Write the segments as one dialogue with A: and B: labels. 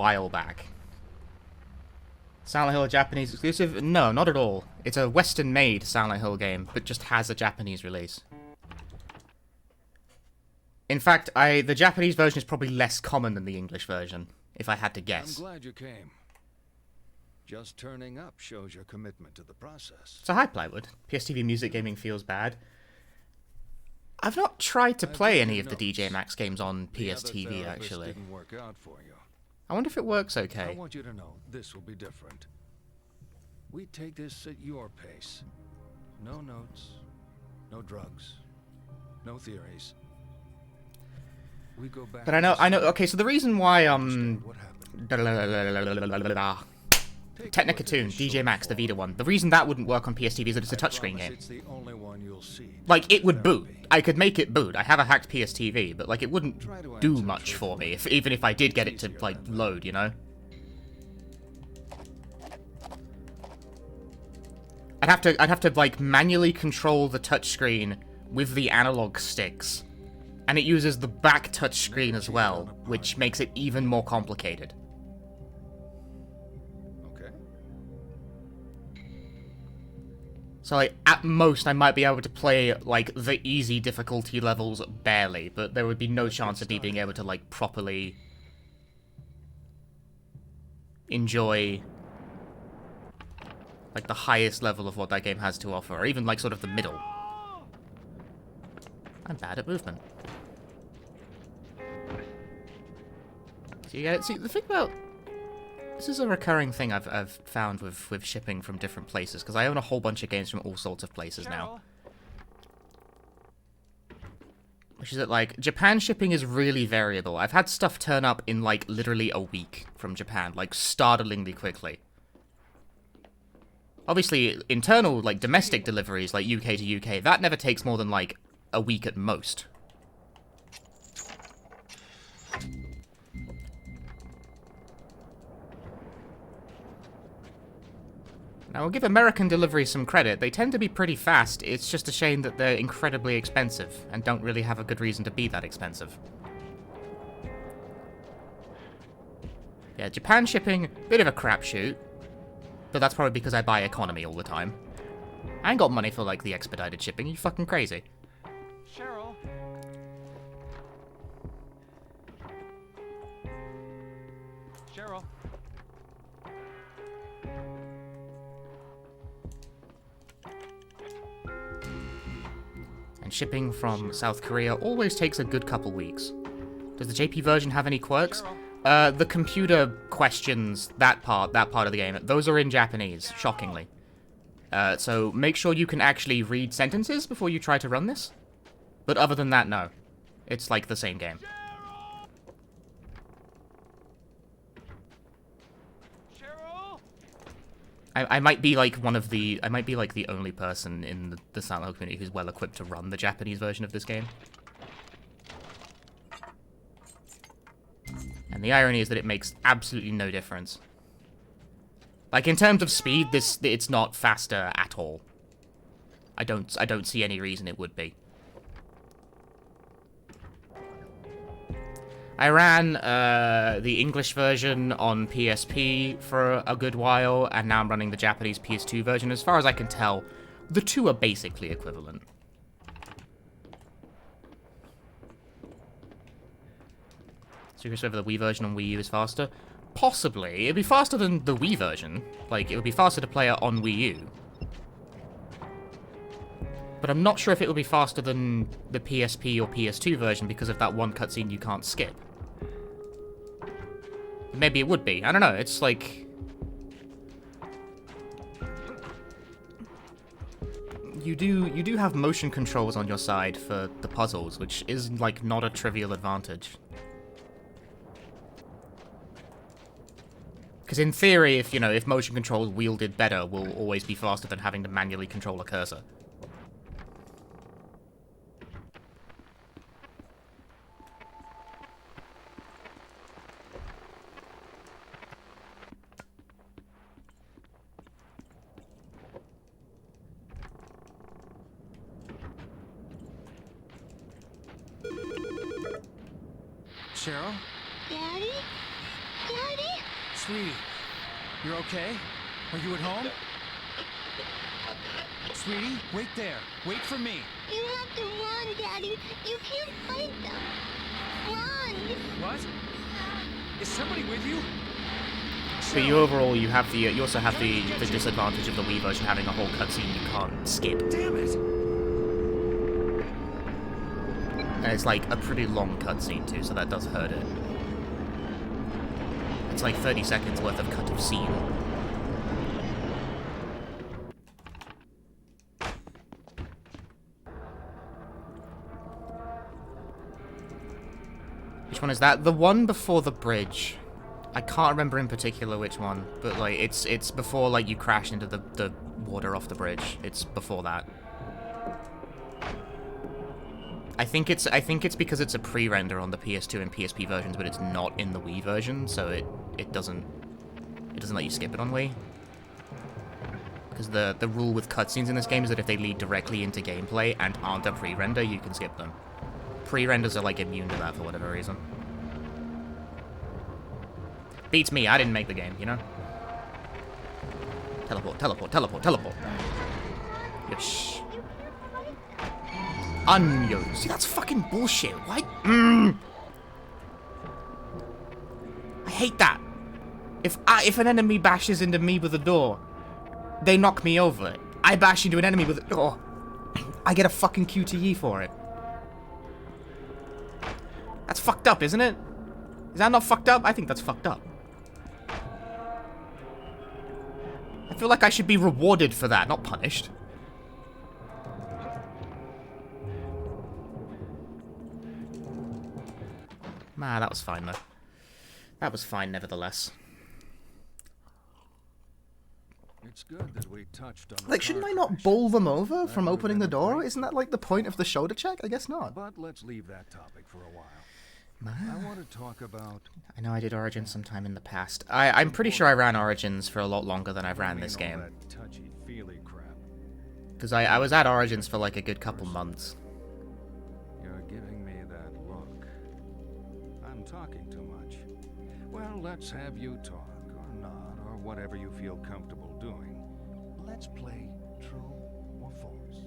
A: while back. Silent Hill Japanese exclusive? No, not at all. It's a Western-made Silent Hill game, but just has a Japanese release. In fact, the Japanese version is probably less common than the English version, if I had to guess.
B: I'm glad you came. Just turning up shows your commitment to the process.
A: So hi, Plywood. PSTV music gaming feels bad. I've not tried to play any of the DJ Max games on PSTV, actually.
B: Didn't work out for you.
A: I wonder if it works
B: I
A: okay.
B: want you to know this will be different. We take this at your pace. No notes, no drugs, no theories. We go back.
A: But I know. Okay, so the reason why
B: What happened?
A: Technica Toon, DJ Max, the Vita one. The reason that wouldn't work on PSTV is that it's a touchscreen game.
B: It's the only one you'll see.
A: Like, it would boot. I could make it boot. I have a hacked PSTV, but, like, it wouldn't do much for me, even if I did get it to, like, load, you know? I'd have to, like, manually control the touchscreen with the analog sticks. And it uses the back touchscreen as well, which makes it even more complicated. So, like, at most, I might be able to play, like, the easy difficulty levels barely, but there would be no chance of me being able to, like, properly enjoy, like, the highest level of what that game has to offer, or even, like, sort of the middle. I'm bad at movement. See, the thing about... This is a recurring thing I've found with shipping from different places, because I own a whole bunch of games from all sorts of places now. Which is that, like, Japan shipping is really variable. I've had stuff turn up in, like, literally a week from Japan, like, startlingly quickly. Obviously, internal, like, domestic deliveries, like UK to UK, that never takes more than, like, a week at most. Now, I'll give American deliveries some credit. They tend to be pretty fast. It's just a shame that they're incredibly expensive and don't really have a good reason to be that expensive. Yeah, Japan shipping, bit of a crapshoot. But that's probably because I buy economy all the time. I ain't got money for, like, the expedited shipping. Are you fucking crazy?
C: Cheryl. Cheryl.
A: And shipping from South Korea always takes a good couple weeks. Does the JP version have any quirks? The computer questions, that part of the game, those are in Japanese, shockingly. So make sure you can actually read sentences before you try to run this. But other than that, no. It's like the same game. I might be like I might be like the only person in the Silent Hill community who's well equipped to run the Japanese version of this game. And the irony is that it makes absolutely no difference. Like, in terms of speed, it's not faster at all. I don't see any reason it would be. I ran the English version on PSP for a good while, and now I'm running the Japanese PS2 version. As far as I can tell, the two are basically equivalent. Curious whether the Wii version on Wii U is faster? Possibly. It'd be faster than the Wii version. Like, it would be faster to play it on Wii U. But I'm not sure if it would be faster than the PSP or PS2 version because of that one cutscene you can't skip. Maybe it would be. I don't know. It's like... You do have motion controls on your side for the puzzles, which is, like, not a trivial advantage. Because in theory, if motion controls wielded better, will always be faster than having to manually control a cursor.
B: Cheryl?
D: Daddy? Daddy? Sweetie, you're okay? Are you at home? Sweetie, wait there. Wait for me.
E: You have to run, Daddy. You can't fight them. Run!
D: What? Is somebody with you?
A: But you overall, you also have the disadvantage of the Wii version having a whole cutscene you can't skip.
D: Damn it!
A: And it's like a pretty long cutscene too, so that does hurt it. It's like 30 seconds worth of cut of scene. Which one is that? The one before the bridge. I can't remember in particular which one, but like it's before like you crash into the water off the bridge. It's before that. I think it's because it's a pre-render on the PS2 and PSP versions, but it's not in the Wii version, so it doesn't let you skip it on Wii. Because the rule with cutscenes in this game is that if they lead directly into gameplay and aren't a pre-render, you can skip them. Pre-renders are like immune to that for whatever reason. Beats me, I didn't make the game, you know? Teleport, teleport, teleport, teleport. Yosh. Unyo. See, that's fucking bullshit. Why? I hate that. If an enemy bashes into me with a door, they knock me over. I bash into an enemy with a door, I get a fucking QTE for it. That's fucked up, isn't it? Is that not fucked up? I think that's fucked up. I feel like I should be rewarded for that, not punished. Nah, that was fine, though. That was fine, nevertheless.
B: It's good that we touched on the
A: Like, shouldn't
B: car
A: I not
B: crash.
A: bowl them over
B: That
A: from
B: would've
A: opening
B: been
A: the
B: a
A: door?
B: break.
A: Isn't that, like, the point of the shoulder check? I guess not.
B: But let's leave that topic for a while. I
A: Man.
B: want to talk about
A: I know I did Origins sometime in the past. I'm pretty sure I ran Origins for a lot longer than I've ran this
B: all
A: game.
B: that touchy-feely crap.
A: Because I was at Origins for, like, a good couple months.
B: You're giving me that look. I'm talking too much. Well, let's have you talk, or not, or whatever you feel comfortable doing. Let's play true or false.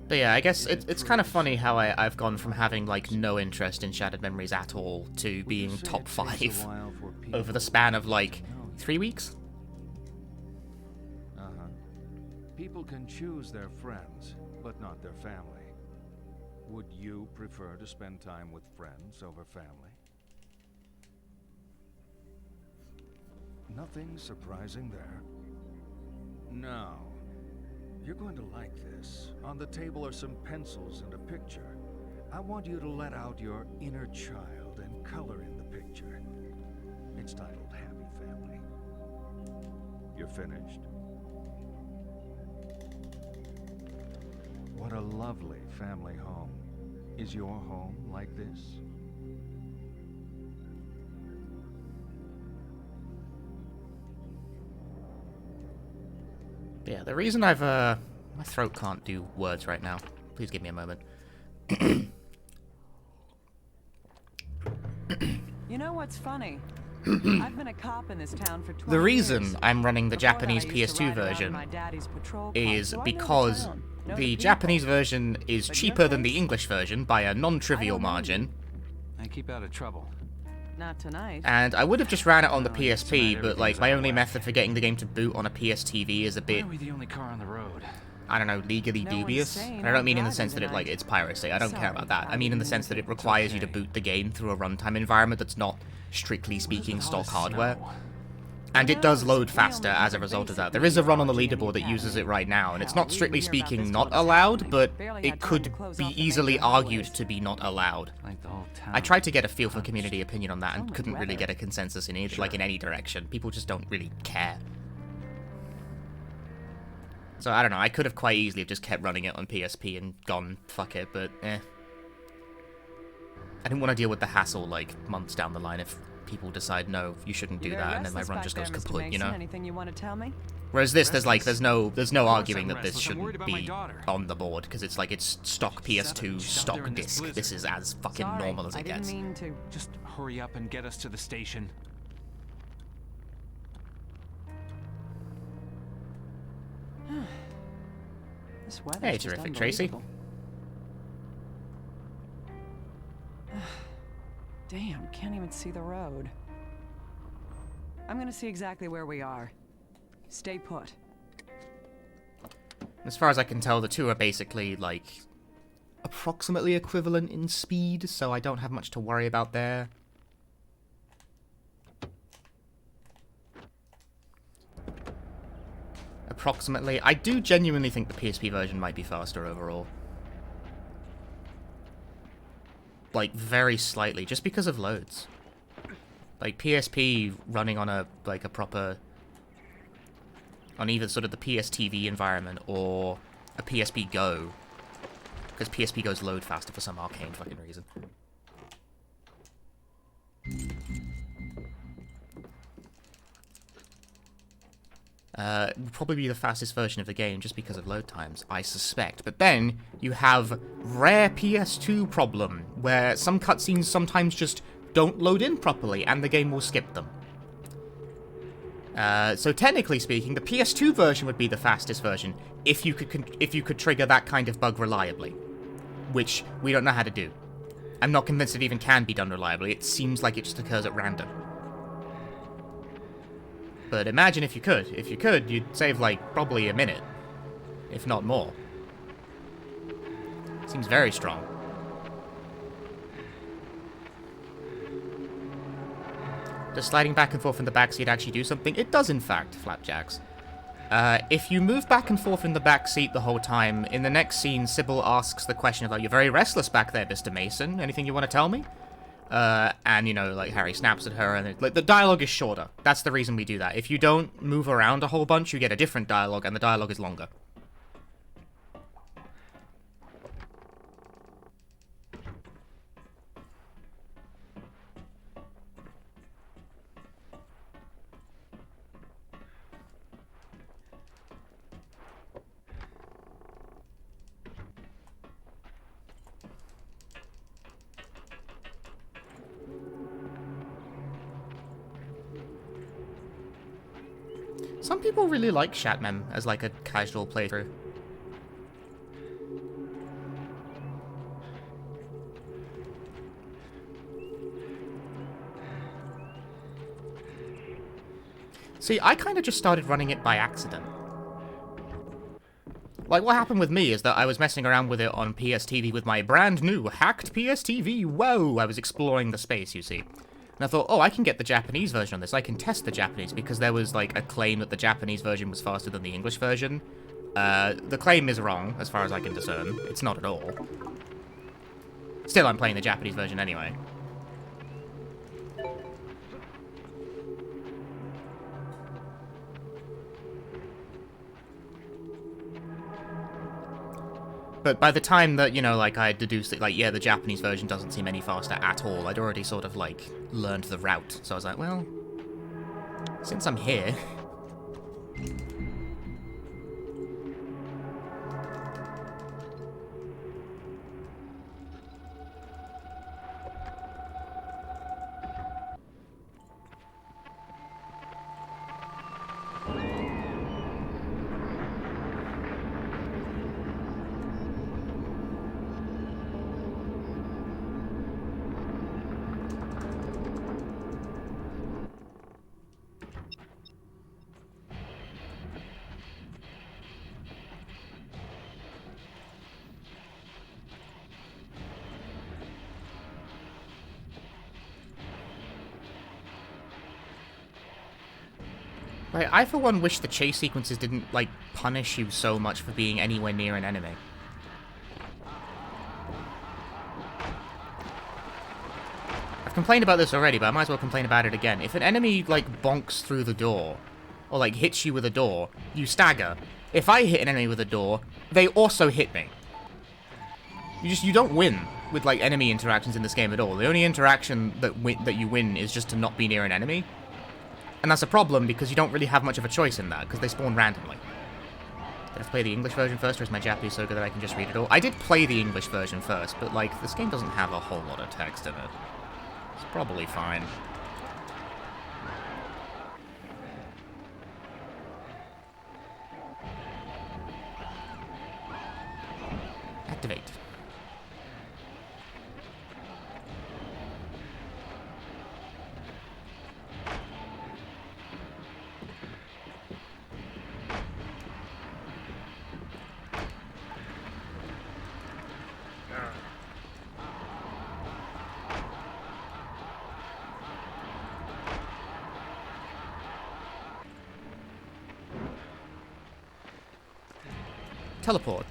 A: But yeah, I guess it's kind of funny how I've gone from having, like, no interest in Shattered Memories at all to being top 5 over the span of, like, 3 weeks?
B: Uh-huh. People can choose their friends, but not their family. Would you prefer to spend time with friends over family? Nothing surprising there. Now, you're going to like this. On the table are some pencils and a picture. I want you to let out your inner child and color in the picture. It's titled Happy Family. You're finished. What a lovely family home. Is your home like this?
A: Yeah, the reason I've, my throat can't do words right now. Please give me a moment.
F: You know what's funny? I've been a cop in this town for 20
A: The reason
F: years.
A: I'm running the
F: Before that,
A: Japanese
F: I used to
A: PS2
F: ride around in
A: version
F: my daddy's patrol car,
A: is
F: so I know the
A: because
F: town, know
A: the
F: people.
A: Japanese version is
F: But
A: cheaper
F: your
A: than the
F: place?
A: English version by a non-trivial
F: I don't know you.
A: margin.
C: I keep out of trouble.
F: Not tonight.
A: And I would have just ran it on the
C: Well, tonight
A: PSP, but like
C: everything's
A: my
C: out of
A: only
C: whack.
A: method for getting the game to boot on a PS TV is a
C: Why
A: bit,
C: are we the only car on the road?
A: I don't know, legally
F: No one's
A: dubious.
F: sane
A: And I don't
F: or
A: mean in the
F: driving
A: sense that it like
F: tonight.
A: it's piracy. I don't care
F: Sorry,
A: about that. I
F: I
A: mean in the
F: didn't
A: sense that
F: mean
A: it
F: to-
A: requires you to
C: okay.
A: boot the game through a runtime environment that's not strictly speaking
C: With all
A: stock
C: this
A: hardware.
C: snow.
A: And it does
F: knows?
A: load
F: We
A: faster
F: only
A: as a
F: have a
A: result of that.
F: basic
A: There is a run on the
F: technology in the
A: leaderboard that uses it right now, and it's
F: Hell,
A: not
F: we
A: strictly
F: hear about
A: speaking
F: this
A: not
F: till it's
A: allowed,
F: happening.
A: but
F: Barely
A: it
F: had time
A: could
F: to close
A: be
F: off the
A: easily
F: major
A: argued
F: highways.
A: to be not allowed.
C: Like the whole town.
A: I tried to get a feel for community opinion on that and
F: Only
A: couldn't really
F: weather.
A: get a consensus in either, like in any direction. People just don't really care. So I don't know, I could have quite easily just kept running it on PSP and gone, fuck it, but eh. I didn't want to deal with the hassle, like, months down the line if people decide, no, you shouldn't do
F: You
A: that,
F: very
A: and then my
F: restless
A: run
F: back
A: just
F: there,
A: goes
F: Mr.
A: kaput, you
F: Mason.
A: know?
F: Anything you want to tell me?
A: Whereas this, there's
C: Restless?
A: no
C: Of course
A: arguing
C: I'm
A: that this
C: restless. I'm worried
A: shouldn't
C: about my
A: be
C: daughter.
A: on the board, because it's like, it's stock PS2,
C: She's out
A: stock
C: there in this
A: disc. This
C: blizzard.
A: is as fucking
F: Sorry,
A: normal as
F: I
A: it
F: didn't
A: gets.
F: mean to.
C: Just hurry up and get us to the station.
F: This weather's
A: Hey,
F: just
A: terrific, Tracy.
F: unbelievable. Damn, can't even see the road. I'm gonna see exactly where we are. Stay put.
A: As far as I can tell, the two are basically, like, approximately equivalent in speed, so I don't have much to worry about there. Approximately. I do genuinely think the PSP version might be faster overall. Like, very slightly, just because of loads. Like, PSP running on a, like, a proper... on either sort of the PSTV environment or a PSP Go. Because PSP Go's load faster for some arcane fucking reason. Would probably be the fastest version of the game just because of load times, I suspect. But then you have rare PS2 problem, where some cutscenes sometimes just don't load in properly, and the game will skip them. So technically speaking, the PS2 version would be the fastest version if you could trigger that kind of bug reliably, which we don't know how to do. I'm not convinced it even can be done reliably. It seems like it just occurs at random. But imagine if you could. If you could, you'd save, like, probably a minute. If not more. Seems very strong. Does sliding back and forth in the backseat actually do something? It does, in fact, Flapjacks. If you move back and forth in the backseat the whole time, in the next scene, Sybil asks the question of, like, you're very restless back there, Mr. Mason. Anything you want to tell me? And, you know, like, Harry snaps at her, and like, the dialogue is shorter. That's the reason we do that. If you don't move around a whole bunch, you get a different dialogue, and the dialogue is longer. Some people really like Shatmem as, like, a casual playthrough. See, I kind of just started running it by accident. Like, what happened with me is that I was messing around with it on PSTV with my brand new hacked PSTV. Whoa! I was exploring the space, you see. And I thought, oh, I can get the Japanese version on this. I can test the Japanese, because there was, like, a claim that the Japanese version was faster than the English version. The claim is wrong, as far as I can discern. It's not at all. Still, I'm playing the Japanese version anyway. But by the time that, you know, like, I deduced that, like, yeah, the Japanese version doesn't seem any faster at all, I'd already sort of, like, learned the route. So I was like, well, since I'm here... Like, I, for one, wish the chase sequences didn't, like, punish you so much for being anywhere near an enemy. I've complained about this already, but I might as well complain about it again. If an enemy, like, bonks through the door, or, like, hits you with a door, you stagger. If I hit an enemy with a door, they also hit me. You don't win with, like, enemy interactions in this game at all. The only interaction that you win is just to not be near an enemy. And that's a problem, because you don't really have much of a choice in that, because they spawn randomly. Did I have to play the English version first, or is my Japanese so good that I can just read it all? I did play the English version first, but, like, this game doesn't have a whole lot of text in it. It's probably fine. Activate. Teleport.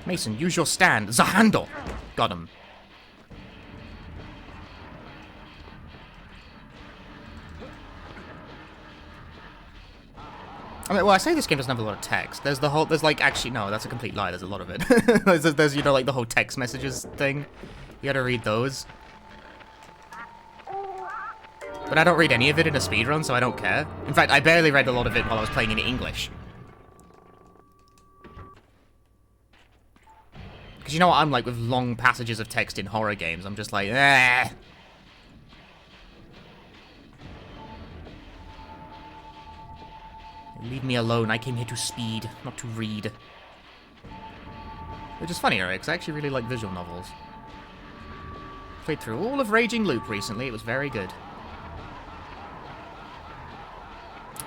A: Mason, use your stand. The handle! Got him. I mean, well, I say this game doesn't have a lot of text. There's like, actually, no, that's a complete lie. There's a lot of it. there's, you know, like the whole text messages thing. You gotta read those. But I don't read any of it in a speedrun, so I don't care. In fact, I barely read a lot of it while I was playing in English. Because you know what I'm like with long passages of text in horror games? I'm just like, eh. Leave me alone. I came here to speed, not to read. Which is funny, right? Because I actually really like visual novels. Played through all of Raging Loop recently. It was very good.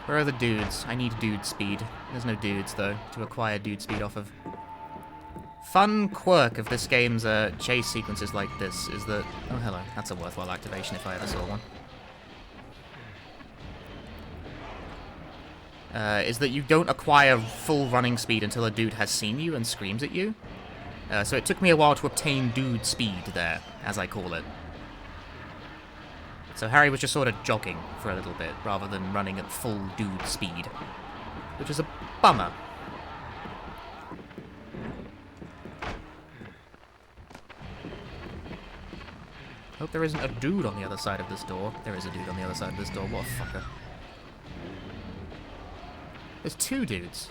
A: Where are the dudes? I need dude speed. There's no dudes, though, to acquire dude speed off of. Fun quirk of this game's chase sequences like this is that... Oh, hello. That's a worthwhile activation if I ever saw one. Is that you don't acquire full running speed until a dude has seen you and screams at you. So it took me a while to obtain dude speed there, as I call it. So Harry was just sort of jogging for a little bit, rather than running at full dude speed. Which is a bummer. Hope there isn't a dude on the other side of this door. There is a dude on the other side of this door. What a fucker. There's two dudes.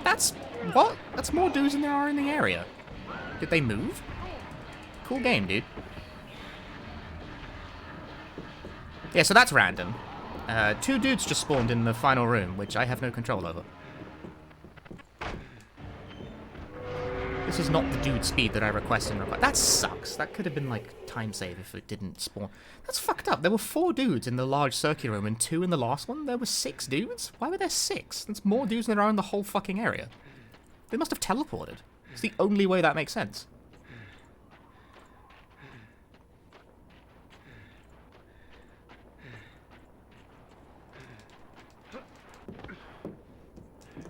A: That's... what? That's more dudes than there are in the area. Did they move? Cool game, dude. Yeah, so that's random. Two dudes just spawned in the final room, which I have no control over. This is not the dude speed that I requested and require. That sucks. That could have been, like, time save if it didn't spawn. That's fucked up. There were 4 dudes in the large circular room and 2 in the last one. There were 6 dudes? Why were there 6? That's more dudes than there are in the whole fucking area. They must have teleported. It's the only way that makes sense.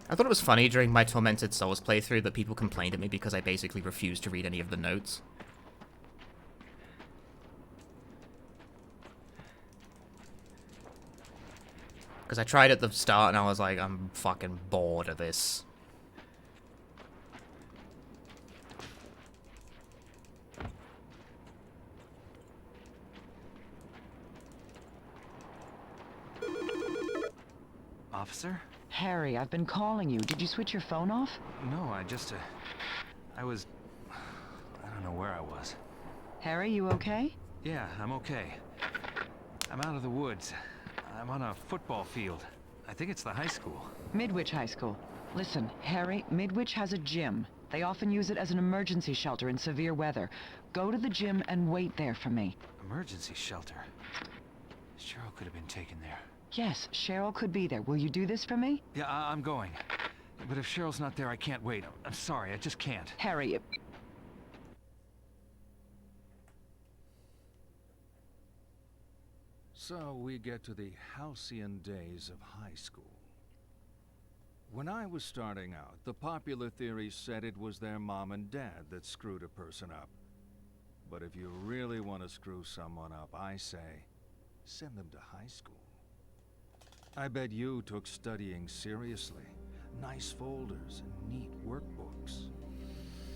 A: I thought it was funny during my Tormented Souls playthrough that people complained at me because I basically refused to read any of the notes. Because I tried at the start and I was like, I'm fucking bored of this.
C: Officer?
F: Harry, I've been calling you. Did you switch your phone off?
C: No, I don't know where I was.
F: Harry, you okay?
C: Yeah, I'm okay. I'm out of the woods. I'm on a football field. I think it's the high school.
F: Midwich High School. Listen, Harry, Midwich has a gym. They often use it as an emergency shelter in severe weather. Go to the gym and wait there for me.
C: Emergency shelter? Cheryl could have been taken there.
F: Yes, Cheryl could be there. Will you do this for me?
C: Yeah, I'm going. But if Cheryl's not there, I can't wait. I'm sorry, I just can't.
F: Harry,
B: So we get to the halcyon days of high school. When I was starting out, the popular theory said it was their mom and dad that screwed a person up. But if you really want to screw someone up, I say, send them to high school. I bet you took studying seriously. Nice folders and neat workbooks.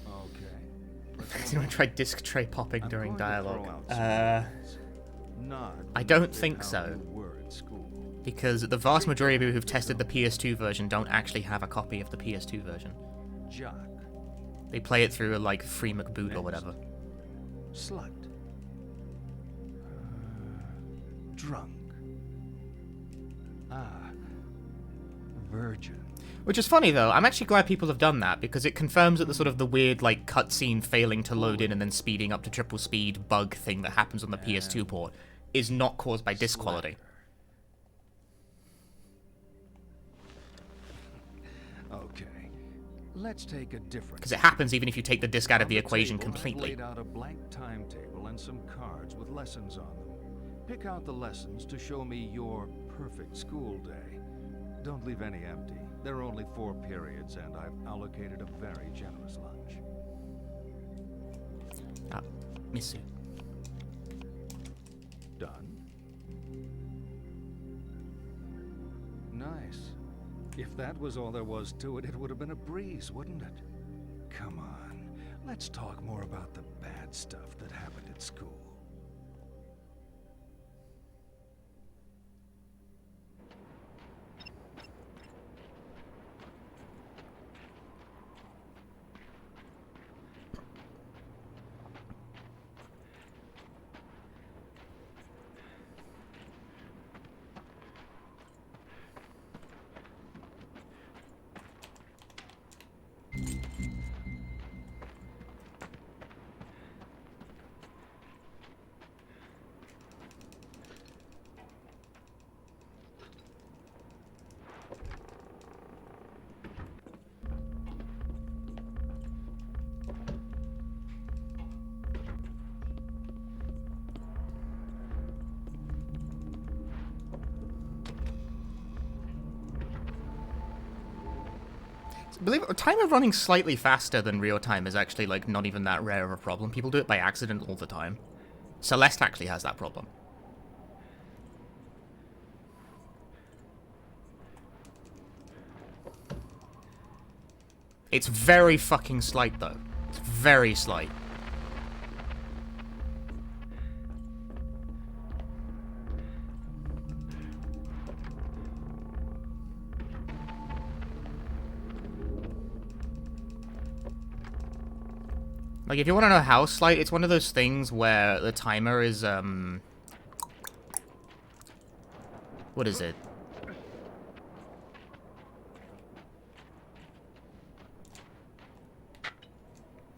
B: Okay.
A: Does anyone try disc tray popping during dialogue?
B: Not
A: I don't think so.
B: you were at school.
A: Because the vast majority of people who've tested the PS2 version don't actually have a copy of the PS2 version.
B: Jock.
A: They play it through a, like, free McBoot or whatever.
B: Slut. Drunk. Ah, virgin.
A: Which is funny, though. I'm actually glad people have done that, because it confirms that the sort of the weird, like, cutscene failing to load in and then speeding up to triple speed bug thing that happens on the PS2 port is not caused by disc quality.
B: Okay, let's take a different.
A: Because it happens even if you take the disc out of
B: On
A: the equation
B: table, I've
A: completely.
B: laid out a blank timetable and some cards with lessons on them. Pick out the lessons to show me your perfect school day. Don't leave any empty. There are only 4 periods, and I've allocated a very generous lunch.
A: Ah, miss it.
B: Done? Nice. If that was all there was to it, it would have been a breeze, wouldn't it? Come on, let's talk more about the bad stuff that happened at school.
A: Believe it, timer running slightly faster than real time is actually, like, not even that rare of a problem. People do it by accident all the time. Celeste actually has that problem. It's very fucking slight, though. It's very slight. Like, if you want to know how slight, it's one of those things where the timer is, what is it?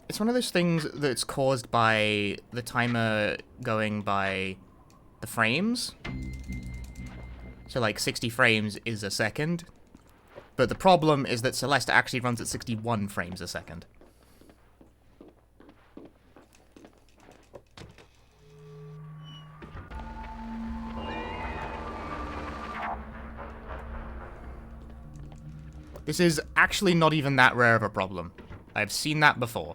A: It's one of those things that's caused by the timer going by the frames. So, like, 60 frames is a second. But the problem is that Celeste actually runs at 61 frames a second. This is actually not even that rare of a problem. I've seen that before.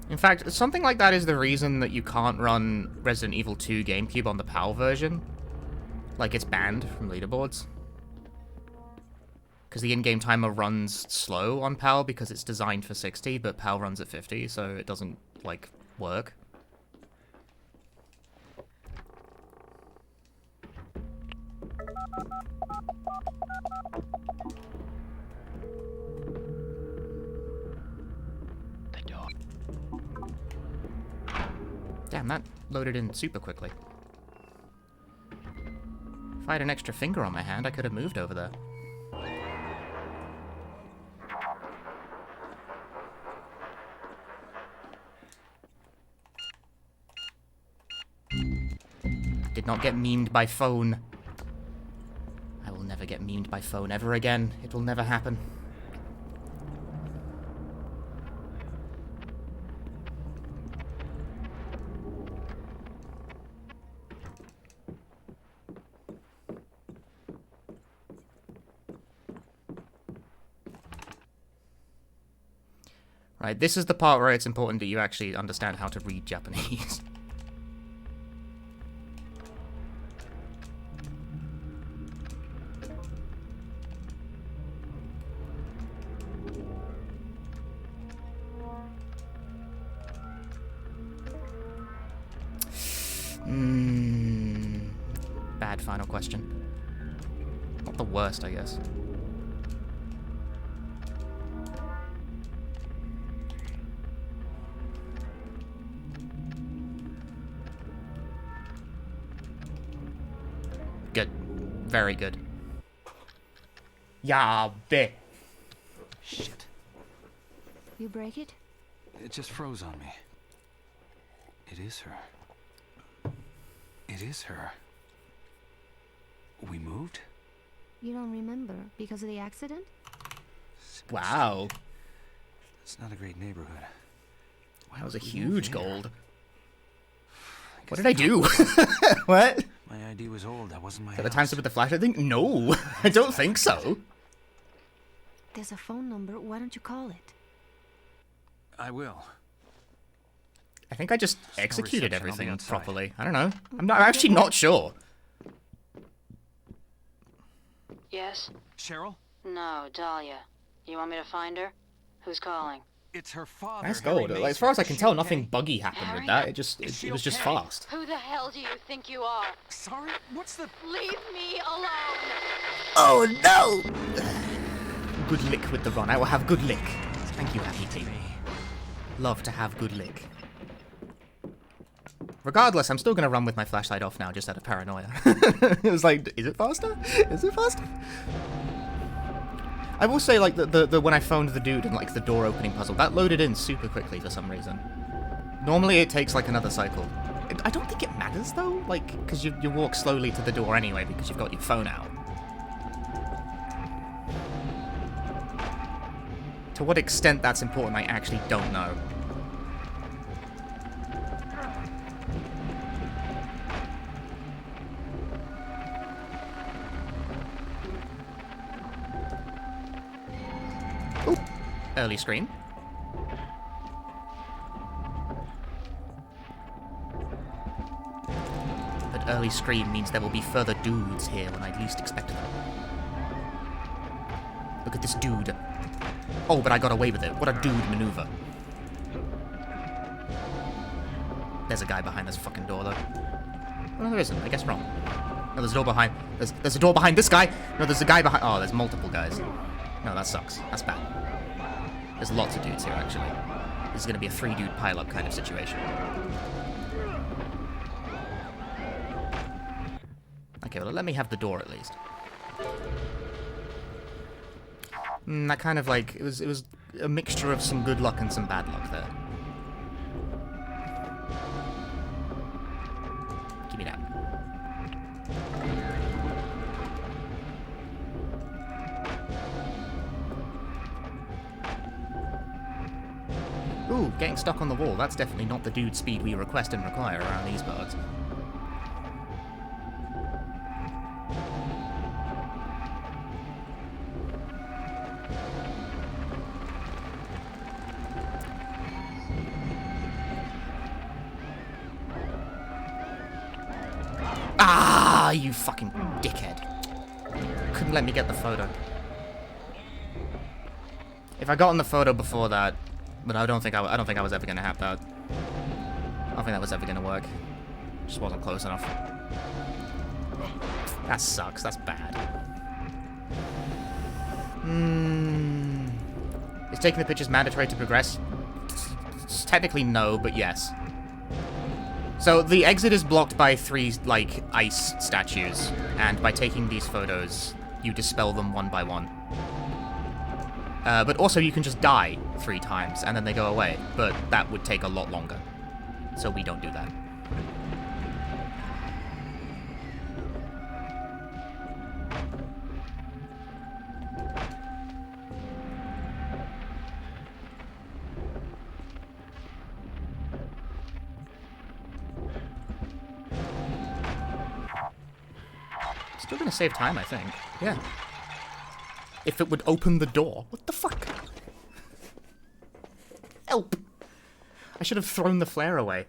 A: In fact, something like that is the reason that you can't run Resident Evil 2 GameCube on the PAL version. Like, it's banned from leaderboards. Because the in-game timer runs slow on PAL because it's designed for 60, but PAL runs at 50, so it doesn't, like, work. Damn, that loaded in super quickly. If I had an extra finger on my hand, I could have moved over there. Did not get memed by phone. I will never get memed by phone ever again. It will never happen. Right, this is the part where it's important that you actually understand how to read Japanese. final question. Not the worst, I guess. Good. Very good. Yeah, bit.
C: Shit.
E: You break it?
C: It just froze on me. It is her. It is her. We moved?
E: You don't remember because of the accident?
A: Wow.
C: It's not a great neighborhood.
A: That was a
C: would we move
A: huge
C: there?
A: gold.
C: I
A: What
C: guess
A: did I do? What?
C: my ID was old. That wasn't my
A: At the
C: house.
A: time to put the flashlight thing? No, I don't think so.
E: There's a phone number. Why don't you call it?
C: I will.
A: I think I just
C: no
A: executed
C: reception, I'll be
A: everything
C: outside.
A: properly. I don't know. I'm actually not sure.
G: Yes?
C: Cheryl?
G: No, Dahlia. You want me to find her? Who's calling?
C: It's her father.
A: Nice
C: Harry
A: gold. Like, as
C: Mason.
A: far as I
C: Is
A: can
C: she
A: tell,
C: okay?
A: nothing buggy happened with that. It just
C: Is she
A: it was just
C: okay?
A: fast.
G: Who the hell do you think you are?
C: Sorry? What's the...
G: Leave me alone!
A: Oh no! Good lick with the run. I will have good lick. Thank you, Happy Team. Love to have good lick. Regardless, I'm still gonna run with my flashlight off now, just out of paranoia. It was like, is it faster? Is it faster? I will say, like, the when I phoned the dude and, like, the door opening puzzle, that loaded in super quickly for some reason. Normally it takes, like, another cycle. I don't think it matters, though, like, because you walk slowly to the door anyway because you've got your phone out. To what extent that's important, I actually don't know. Ooh, early screen. But early screen means there will be further dudes here when I least expect them. Look at this dude. Oh, but I got away with it. What a dude maneuver. There's a guy behind this fucking door, though. Oh, no, there isn't. I guess wrong. No, there's a door behind... There's a door behind this guy! No, there's a guy behind... Oh, there's multiple guys. No, that sucks. That's bad. There's lots of dudes here, actually. This is going to be a 3-dude pile-up kind of situation. Okay, well, let me have the door, at least. That kind of, like... It was a mixture of some good luck and some bad luck there. Give me that. Ooh, getting stuck on the wall. That's definitely not the dude speed we request and require around these parts. Ah, you fucking dickhead. Couldn't let me get the photo. If I got on the photo before that, but I don't think I was ever gonna have that. I don't think that was ever gonna work. Just wasn't close enough. That sucks. That's bad. Is taking the pictures mandatory to progress? Technically no, but yes. So the exit is blocked by 3, like, ice statues, and by taking these photos, you dispel them one by one. But also you can just die 3 times, and then they go away, but that would take a lot longer. So we don't do that. Still gonna save time, I think. Yeah. If it would open the door. What the fuck? Help! I should have thrown the flare away.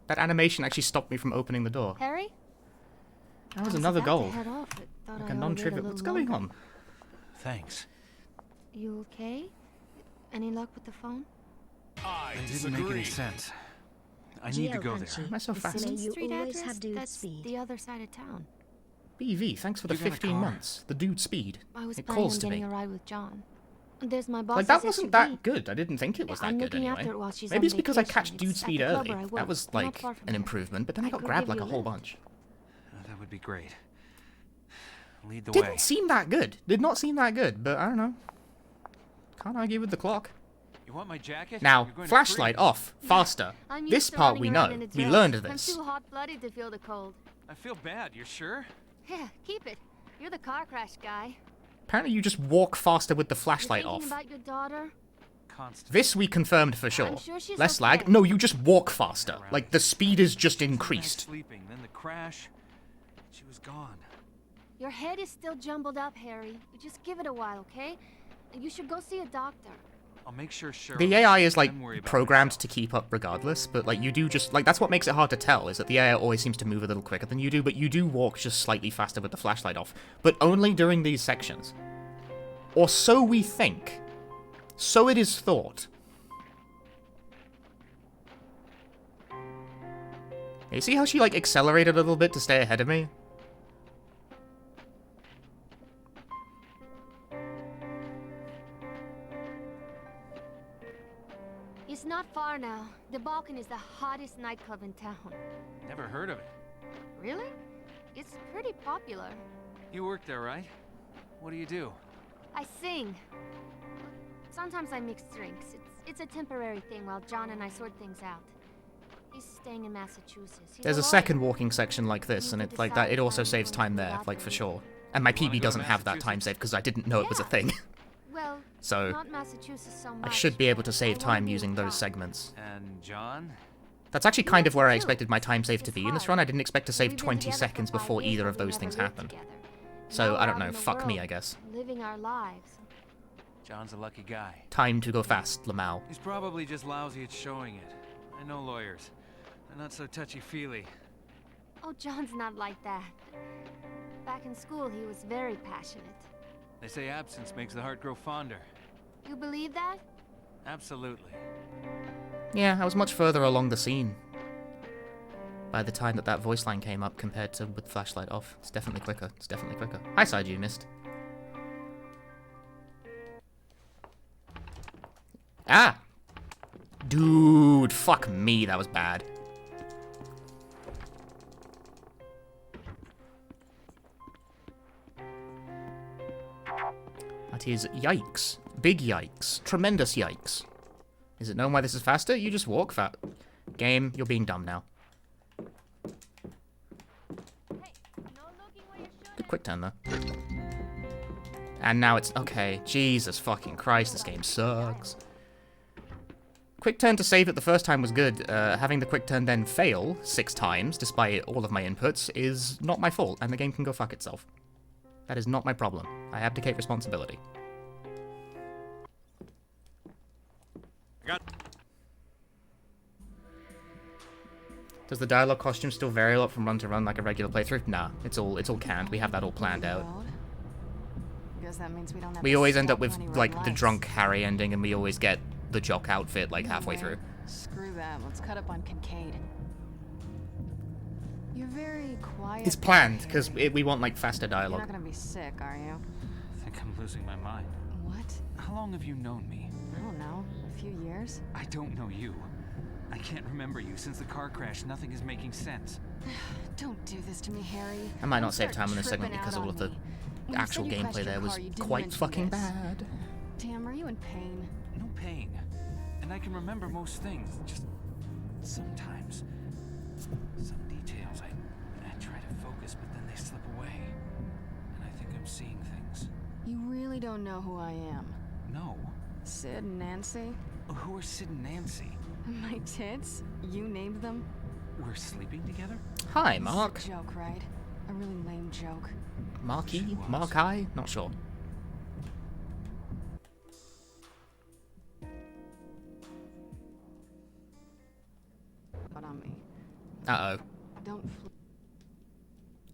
A: That animation actually stopped me from opening the door.
E: Harry?
A: That was
E: I
A: another
E: about to
A: goal.
E: head off, but thought
A: Like
E: I
A: a
E: ought to wait
A: non-trivial.
E: little
A: What's going
E: longer.
A: on?
C: Thanks.
E: You okay? Any luck with the phone?
B: I
C: It didn't make any sense. I need to go there.
A: Why am I so fast?
E: Main
H: You
E: Street
H: always
E: address?
H: have dude
E: That's
H: speed.
E: the other side of town.
A: BV, thanks for the
C: You got a
A: 15
C: car?
A: months. The dude Speed.
E: I was
A: It
E: planning
A: calls
E: on
A: to
E: getting
A: me.
E: a ride with John. There's my boss's
A: Like, that wasn't that
E: SUV.
A: good. I didn't think it was
E: I'm
A: that good
E: looking
A: anyway.
E: after it while she's
A: Maybe
E: on
A: it's because I
E: vacation.
A: catch dude
E: It's at
A: Speed
E: the club
A: early.
E: where I
A: That
E: work,
A: was,
E: not
A: like,
E: far from
A: an
E: here.
A: improvement, but then I
E: I
A: got
E: could
A: grabbed
E: give
A: like a
E: you a
A: whole
E: lift.
A: bunch.
C: That would be great. Lead the
A: Didn't
C: way.
A: seem that good. Did not seem that good, but I don't know. Can't argue with the clock.
C: You want my jacket?
A: Now,
C: You're going to
A: flashlight
C: freeze.
A: off, faster.
E: I'm used
A: This
E: to
A: part
E: running
A: we
E: around
A: know.
E: in a
A: We
E: dress.
A: learned
E: I'm
A: this.
E: too hot-blooded to feel the cold.
C: I feel bad. You're sure?
E: Yeah, keep it. You're the car crash guy.
A: Apparently you just walk faster with the
E: You're
A: flashlight
E: thinking
A: off.
E: about your daughter?
C: Constant.
A: This we confirmed for sure.
E: sure she's
A: Less
E: okay.
A: lag. No, you just walk faster. Like, the speed is just
C: Some night
A: increased.
C: Sleeping, then the crash. She was gone.
E: Your head is still jumbled up, Harry. Just give it a while, okay? You should go see a doctor.
C: I'll make sure Cheryl.
A: The AI is, like,
C: I'm worried about
A: programmed
C: myself.
A: to keep up regardless, but, like, you do just... Like, that's what makes it hard to tell, is that the AI always seems to move a little quicker than you do, but you do walk just slightly faster with the flashlight off. But only during these sections. Or so we think. So it is thought. You see how she, like, accelerated a little bit to stay ahead of me?
E: It's not far now. The Balkan is the hottest nightclub in town.
C: Never heard of it.
E: Really? It's pretty popular.
C: You work there, right? What do you do?
E: I sing. Sometimes I mix drinks. It's a temporary thing while John and I sort things out. He's staying in Massachusetts. He's
A: There's a
E: lawyer.
A: second walking section like this, and it's like that. It also saves time there, like, for sure. And my
C: Wanna
A: PB
C: go to
A: doesn't have that time
C: Massachusetts?
A: save because I didn't know it was a
E: Yeah.
A: thing.
E: Well,
A: So
E: not Massachusetts so
A: I
E: much.
A: should be able to
E: I
A: save
E: wanna
A: time
E: be
A: using
E: with
A: those
E: John.
A: segments.
C: And John?
A: That's actually
E: He
A: kind
E: wants
A: of where I
E: to
A: expected my time save
E: It's
A: to be
E: just
A: in this
E: hard.
A: run. I didn't expect to save
E: We've been
A: 20
E: together for
A: seconds
E: 5
A: before
E: years,
A: either
E: but
A: of
E: we
A: those
E: never
A: things
E: lived
A: happened.
E: together.
A: So,
E: Now
A: I
E: we're
A: don't
E: out
A: know,
E: in the
A: fuck me,
E: world,
A: I guess.
E: Living our lives.
C: John's a lucky guy.
A: Time to go fast, Lamau.
C: He's probably just lousy at showing it. I know lawyers. They're not so touchy-feely.
E: Oh, John's not like that. Back in school, he was very passionate.
C: They say absence makes the heart grow fonder.
E: You believe that?
C: Absolutely.
A: Yeah, I was much further along the scene by the time that voice line came up compared to with flashlight off. It's definitely quicker. It's definitely quicker. Hi, side you missed. Ah! Dude, fuck me, that was bad. That is yikes. Big yikes. Tremendous yikes. Is it known why this is faster? You just walk fast. Game, you're being dumb now. Good quick turn, though. And now it's... Okay, Jesus fucking Christ, this game sucks. Quick turn to save it the first time was good. Having the quick turn then fail 6 times, despite all of my inputs, is not my fault, and the game can go fuck itself. That is not my problem. I abdicate responsibility. Does the dialogue costume still vary a lot from run to run like a regular playthrough? Nah, it's all canned. We have that all planned out.
H: Guess that means we don't have
A: We
H: to
A: always end up
H: stop
A: with
H: when he red
A: like the
H: lights.
A: drunk Harry ending, and we always get the jock outfit like
H: No
A: halfway
H: way.
A: through.
H: Screw that. Let's cut up on Kincaid. You're very quiet.
A: It's
H: there,
A: planned because
H: Harry.
A: we want like faster
H: You're
A: dialogue.
H: not gonna be sick, are you?
C: I think I'm losing my mind.
H: What?
C: How long have you known me?
H: I don't know. A few years?
C: I don't know you. I can't remember you. Since the car crash, nothing is making sense.
H: Don't do this to me, Harry.
A: I might not
H: Don't
A: save
H: start
A: time on this segment
H: tripping
A: because
H: out
A: all
H: on
A: of the
H: me. When you
A: actual
H: said you
A: gameplay
H: crashed
A: there
H: your
A: was
H: car, you didn't
A: quite
H: mention
A: fucking
H: this.
A: bad.
H: Damn, are you in pain?
C: No pain. And I can remember most things. Just sometimes. Some details I try to focus, but then they slip away. And I think I'm seeing things.
H: You really don't know who I am.
C: No.
H: Sid and Nancy?
C: Who are Sid and Nancy?
H: My tits? You named them?
C: We're sleeping together?
A: Hi,
H: This is
A: Mark.
H: a joke, right? A really lame joke.
A: Marky?
C: She was.
A: Mark I? Not sure.
H: But on me.
A: Uh-oh.
H: Don't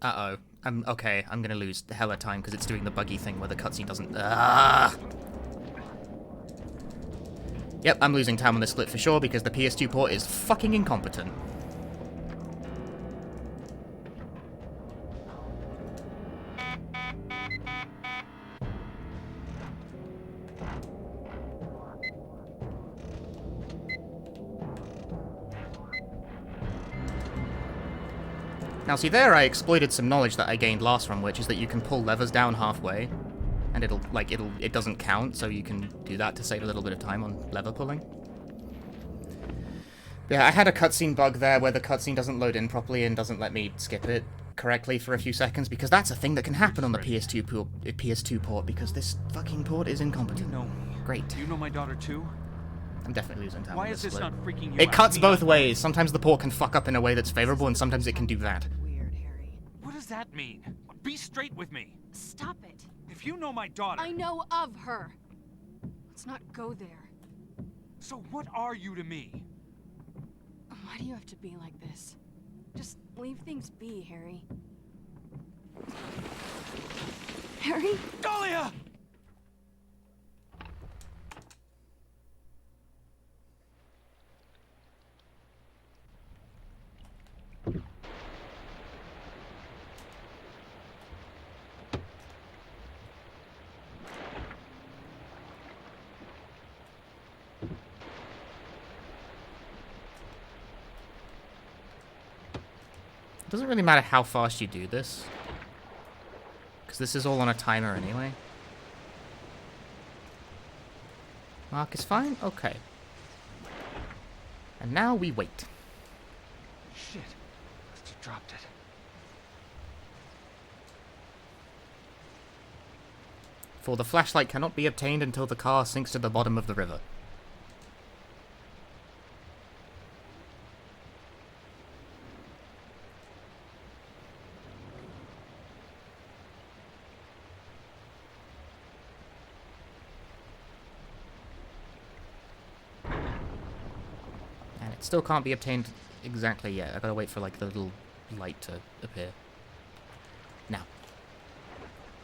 A: Uh-oh. Okay, I'm gonna lose hella time because it's doing the buggy thing where the cutscene doesn't... Ah! Yep, I'm losing time on this split for sure because the PS2 port is fucking incompetent. Now see there I exploited some knowledge that I gained last run, which is that you can pull levers down halfway, and it doesn't count, so you can do that to save a little bit of time on lever pulling. Yeah, I had a cutscene bug there where the cutscene doesn't load in properly and doesn't let me skip it correctly for a few seconds, because that's a thing that can happen on the PS2 port, because this fucking port is incompetent.
D: No.
A: Great.
D: Do you know my daughter too?
A: I'm definitely losing time.
D: Why
A: on
D: is
A: this
D: this
A: split.
D: not freaking you
A: It
D: out?
A: cuts
D: Me
A: both
D: not-
A: ways. Sometimes the port can fuck up in a way that's favorable, and sometimes it can do that.
H: Weird, Harry.
D: What does that mean? Be straight with me.
H: Stop it.
D: If you know my daughter,
H: I know of her. Let's not go there.
D: so what are you to me?
H: Why do you have to be like this? Just leave things be, Harry. Harry?
D: Dahlia!
A: It doesn't really matter how fast you do this, because this is all on a timer anyway. Mark is fine? Okay. And now we wait.
D: Shit. Must have dropped it.
A: For the flashlight cannot be obtained until the car sinks to the bottom of the river. Still can't be obtained exactly yet. I gotta wait for like the little light to appear. Now.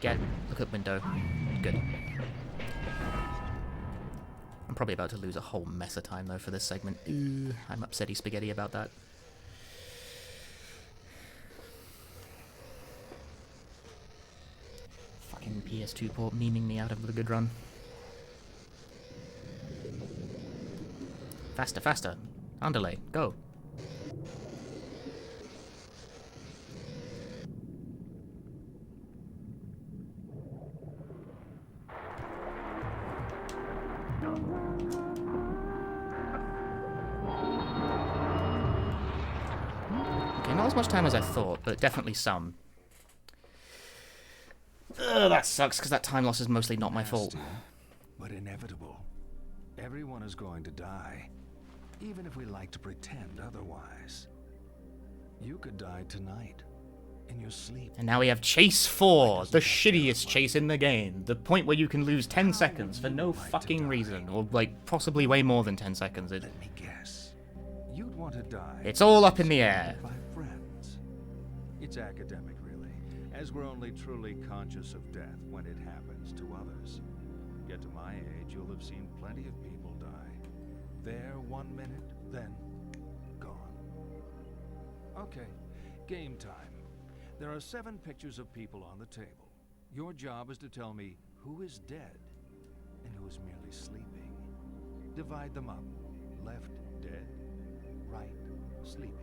A: Look at window. Good. I'm probably about to lose a whole mess of time though for this segment. Ooh, I'm upsetty spaghetti about that. Fucking PS2 port memeing me out of the good run. Faster, faster. Underlay, go. Okay, not as much time as I thought, but definitely some. Ugh, that sucks, because that time loss is mostly not my fault.
B: Nasty, but inevitable. Everyone is going to die. Even if we like to pretend otherwise. You could die tonight, in your sleep.
A: And now we have Chase 4, the shittiest chase in the game. The point where you can lose 10 seconds for no fucking reason. Or, like, possibly way more than 10 seconds.
B: Let me guess. You'd want to die.
A: It's all up in the air.
B: By friends. It's academic, really, as we're only truly conscious of death when it happens to others. Get to my age, you'll have seen plenty of people die. There 1 minute, then gone. Okay, game time. There are 7 pictures of people on the table. Your job is to tell me who is dead and who is merely sleeping. Divide them up. Left, dead. Right, sleeping.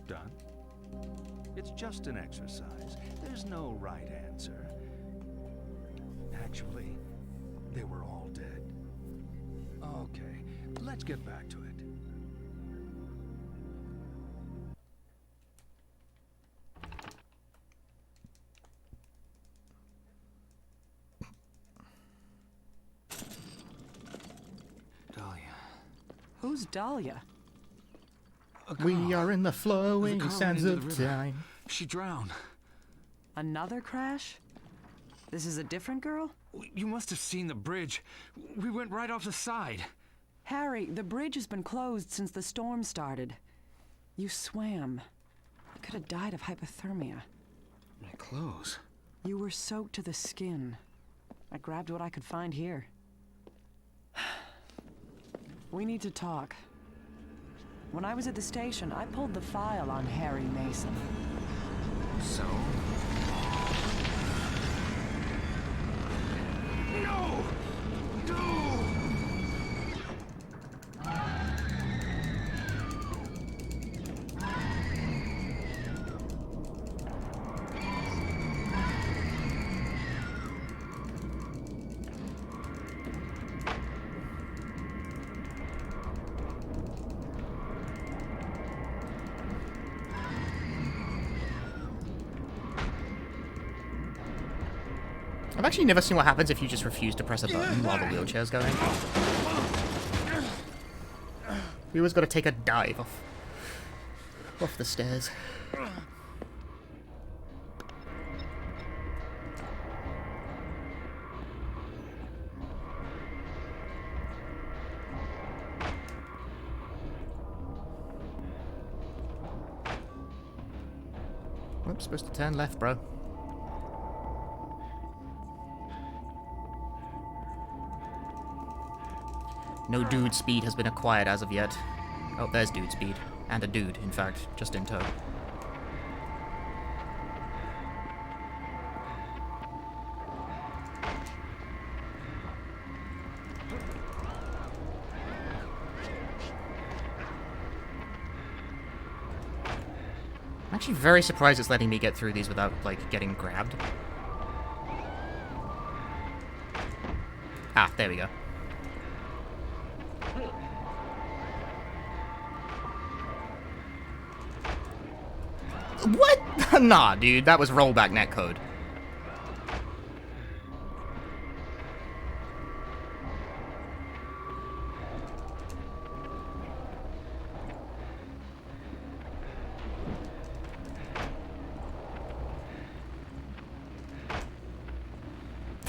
B: Done? It's just an exercise. There's no right answer. Actually, they were all dead. Okay, let's get back to it. Dahlia.
F: Who's Dahlia?
A: We are in the flowing
D: car
A: sands
D: went into
A: of
D: the river.
A: time.
D: She drowned.
F: Another crash? This is a different girl?
D: You must have seen the bridge. We went right off the side.
F: Harry, the bridge has been closed since the storm started. You swam. You could have died of hypothermia.
D: My clothes.
F: You were soaked to the skin. I grabbed what I could find here. We need to talk. When I was at the station, I pulled the file on Harry Mason.
D: So? No! No!
A: I've actually never seen what happens if you just refuse to press a button while the wheelchair's going. We always got to take a dive off the stairs. Whoops, supposed to turn left, bro. No dude speed has been acquired as of yet. Oh, there's dude speed. And a dude, in fact, just in tow. I'm actually very surprised it's letting me get through these without, like, getting grabbed. Ah, there we go. What? Nah, dude, that was rollback netcode.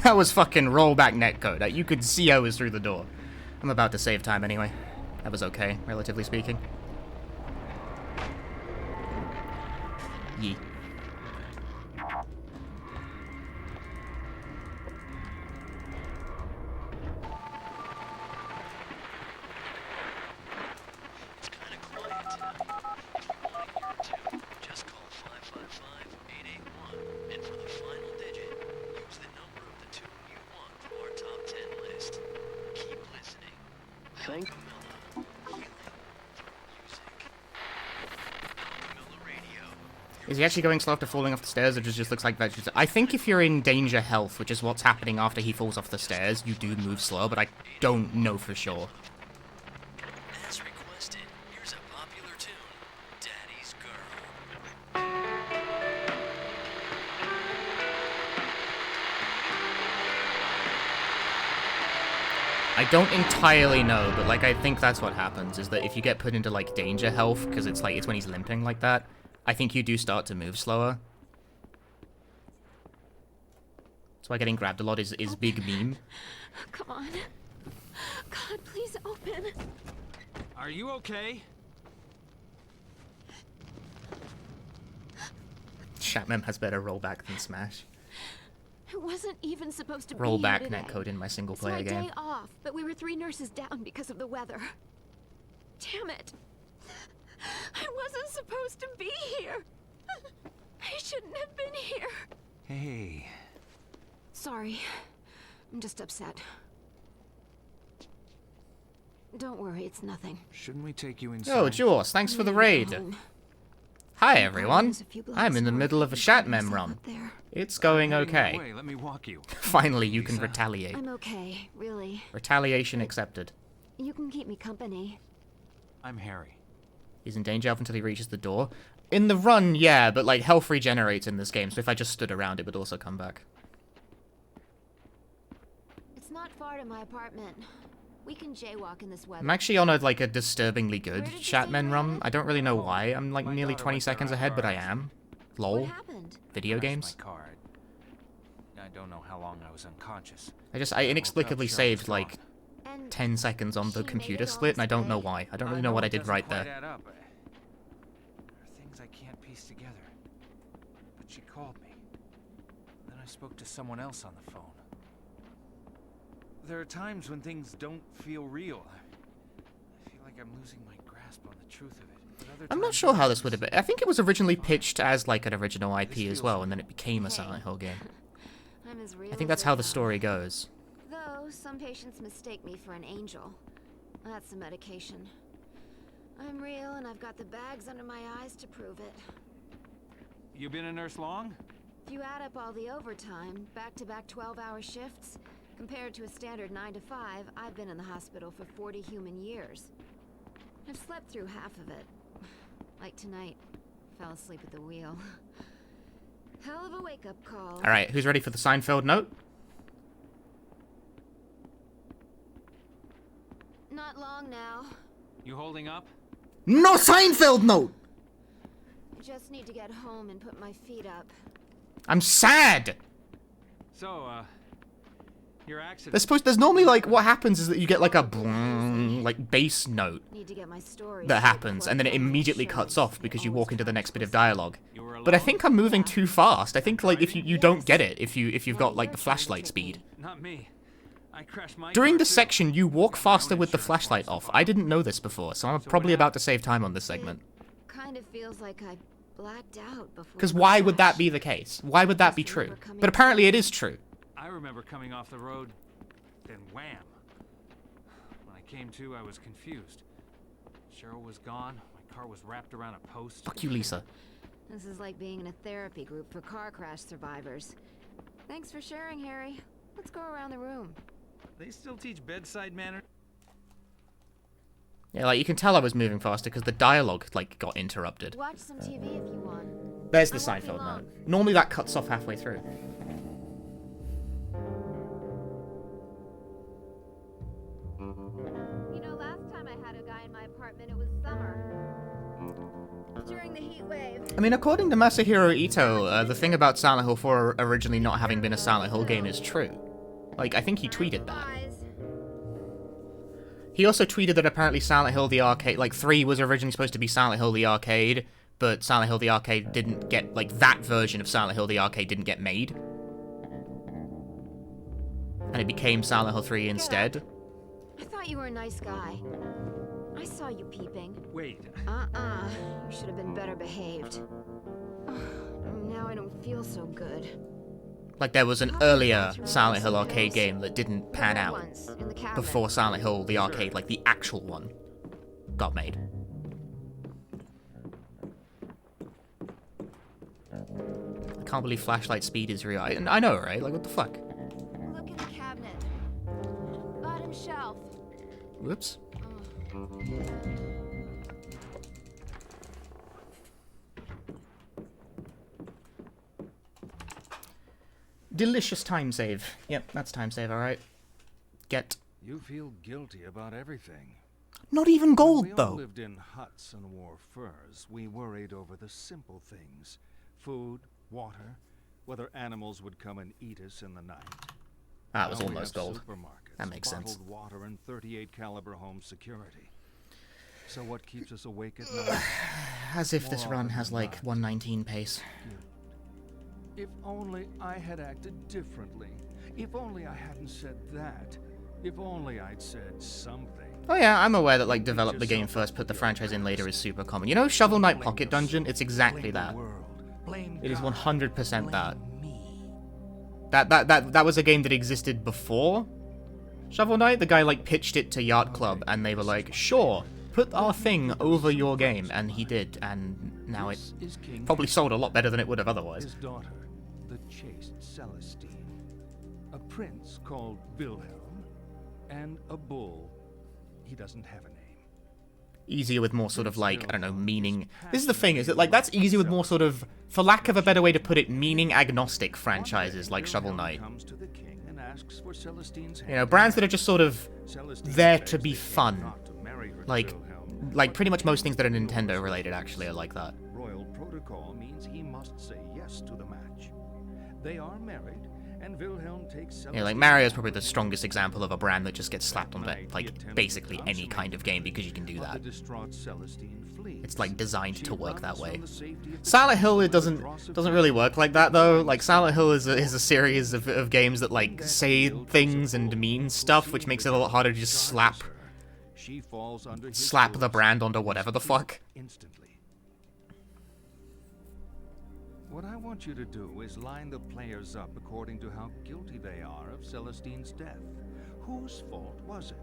A: That was fucking rollback netcode. You could see I was through the door. I'm about to save time anyway. That was okay, relatively speaking. Yee.
I: It's kind of quiet. If you want to hear it too, just call 555-881, and for the final digit, use the number of the tune you want from our top 10 list. Keep listening. Thank you.
A: Is he actually going slow after falling off the stairs, or just looks like that? I think if you're in danger health, which is what's happening after he falls off the stairs, you do move slow, but I don't know for sure.
I: As requested, here's a popular tune, Daddy's Girl.
A: I don't entirely know, but like I think that's what happens, is that if you get put into like danger health, because it's when he's limping like that, I think you do start to move slower. That's why getting grabbed a lot is big meme.
H: Come on. God, please open.
D: Are you okay?
A: Shatmem has better rollback than Smash.
H: It wasn't even supposed to be
A: Rollback
H: here today.
A: netcode in my single
H: It's my
A: player game.
H: day off, but we were 3 nurses down because of the weather. Damn it. I wasn't supposed to be here. I shouldn't have been here.
D: Hey.
H: Sorry. I'm just upset. Don't worry, it's nothing.
D: Shouldn't we take you inside?
A: Oh, Jaws, thanks for the raid. Hi everyone. I'm in the middle of a Shatmem run. It's going okay.
D: Wait, let me walk you.
A: Finally, you can retaliate.
H: I'm okay, really.
A: Retaliation accepted.
H: You can keep me company.
D: I'm Harry.
A: He's in danger health until he reaches the door. In the run, yeah, but like health regenerates in this game, so if I just stood around, it would also come back.
E: It's not far to my apartment. We can jaywalk in this weather.
A: I'm actually on a disturbingly good
E: Where did you say you
A: Shatman
E: were
A: run.
E: headed?
A: I don't really know why. I'm like
D: My
A: nearly
D: daughter
A: 20
D: went
A: seconds
D: through a
A: ahead, but I
D: car
A: am.
E: What
A: Lol.
E: happened?
A: Video
D: Crashed
A: games.
D: My car. I don't know how long I was unconscious.
A: I inexplicably
D: Woke up,
A: saved
D: shot was
A: like
D: gone.
E: And
A: 10 seconds on
E: She
A: the
E: made
A: computer
E: it all
A: split, and I don't know
E: this way.
A: why. I don't really know what I did right there.
D: Add up. There are things I can't piece together. But she called me. Then I spoke to someone else on the phone. There are times when things don't feel real. I feel like I'm losing my grasp on the truth of it. But other
A: I'm not
D: times
A: sure how
D: I'm
A: this would have been. I think it was originally pitched as like an original IP as well, and then it became a Silent Hill game.
E: I'm as real
A: I think
E: as
A: that's
E: they
A: how the
E: come.
A: story goes.
E: Though some patients mistake me for an angel. That's the medication. I'm real, and I've got the bags under my eyes to prove it.
D: You been a nurse long?
E: If you add up all the overtime, back-to-back 12-hour shifts, compared to a standard 9 to 5, I've been in the hospital for 40 human years. I've slept through half of it. Like tonight, fell asleep at the wheel. Hell of a wake-up call.
A: Alright, who's ready for the Seinfeld note?
E: Not long now.
C: You holding up?
A: No Seinfeld note!
E: I just need to get home and put my feet up.
A: I'm sad!
C: So, your accident.
A: There's normally, like, what happens is that you get, like, a like, bass note
E: Need to get my story
A: that
E: straight
A: happens,
E: before
A: and then it
E: I find
A: immediately
E: insurance.
A: cuts off because you walk into the next bit of dialogue.
C: You were alone?
A: But I think I'm moving too fast. I think, like, if you don't get it if you've got, like, the flashlight speed.
C: Not me. I crashed my
A: During
C: car,
A: this
C: too.
A: section, you walk
C: Got my own
A: faster with the
C: insurance
A: flashlight
C: policy
A: off.
C: filed.
A: I didn't know this before, so I'm
C: So what
A: probably about to
C: happened?
A: save time on this segment.
E: Kind of feels like I blacked out before.
A: Because
E: the
A: why would that
E: crash.
A: be the case? Why would that be true? But apparently it is true.
C: I remember coming off the road, then wham. When I came to, I was confused. Cheryl was gone. My car was wrapped around a post.
A: Fuck you, Lisa.
E: This is like being in a therapy group for car crash survivors. Thanks for sharing, Harry. Let's go around the room.
C: They still teach bedside manner.
A: Yeah, like, you can tell I was moving faster because the dialogue, like, got interrupted.
E: Watch some TV if you want.
A: There's the
E: I won't be
A: Seinfeld
E: long.
A: note. Normally that cuts off halfway through.
E: You know, last time I had a guy in my apartment, it was summer. During the heat wave.
A: I mean, according to Masahiro Ito, the thing about Silent Hill 4 originally not having been a Silent Hill game is true. Like, I think he tweeted that. He also tweeted that apparently Silent Hill the Arcade, like, 3 was originally supposed to be Silent Hill the Arcade, but Silent Hill the Arcade didn't get, like, that version of Silent Hill the Arcade didn't get made. And it became Silent Hill 3 instead.
E: I thought you were a nice guy. I saw you peeping.
C: Wait.
E: You should have been better behaved. Now I don't feel so good.
A: Like, there was an earlier Silent Hill Arcade game that didn't pan
E: The red
A: out
E: ones in the cabinet.
A: before Silent Hill the Arcade, like, the actual one, got made. I can't believe flashlight speed is real. I know, right? Like, what the fuck?
E: Look in the cabinet. Bottom shelf.
A: Whoops. Delicious time save. Yep, that's time save, alright. Get.
B: You feel guilty about everything.
A: Not even gold,
B: When we all
A: though.
B: lived in huts and wore furs, we worried over the simple things. Food, water, whether animals would come and eat us in the night.
A: That was
B: Now we
A: almost
B: have
A: gold.
B: supermarkets,
A: That makes sense.
B: bottled water and 38 caliber home security. So what keeps us awake at night?
A: As if this
B: More
A: run
B: often
A: has,
B: than
A: like,
B: not.
A: 119 pace.
B: If only I had acted differently. If only I hadn't said that. If only I'd said something.
A: Oh yeah, I'm aware that, like, develop the game first, put the franchise in later is super common. You know Shovel Knight Pocket Dungeon? It's exactly that. It is 100% that. That was a game that existed before Shovel Knight. The guy, like, pitched it to Yacht Club, and they were like, sure, put our thing over your game, and he did, and now it probably sold a lot better than it would have otherwise.
B: His daughter, the chaste Celestine. A prince called Wilhelm, and a bull. He doesn't have a name.
A: Easier with more sort of, like, I don't know, meaning. This is the thing, is that, like, that's easier with more sort of, for lack of a better way to put it, meaning agnostic franchises like Shovel Knight.
B: Comes to the king and asks for Celestine's
A: You know,
B: hand.
A: brands that are just sort of
B: Celestine
A: there
B: begs
A: to
B: the
A: be
B: king
A: fun.
B: not to marry her to
A: Like,
B: Wilhelm.
A: like pretty much most things that are Nintendo related actually are like that.
B: Royal protocol means he must say yes to the match. They are married, and Wilhelm takes
A: Yeah, like Mario's probably the strongest example of a brand that just gets slapped on like basically any kind of game because you can do that. It's like designed to work that way. Silent Hill, it doesn't really work like that though. Like Silent Hill is a series of games that like say things and mean stuff, which makes it a lot harder to just slap the brand onto whatever the fuck.
B: Instantly. What I want you to do is line the players up according to how guilty they are of Celestine's death. Whose fault was it?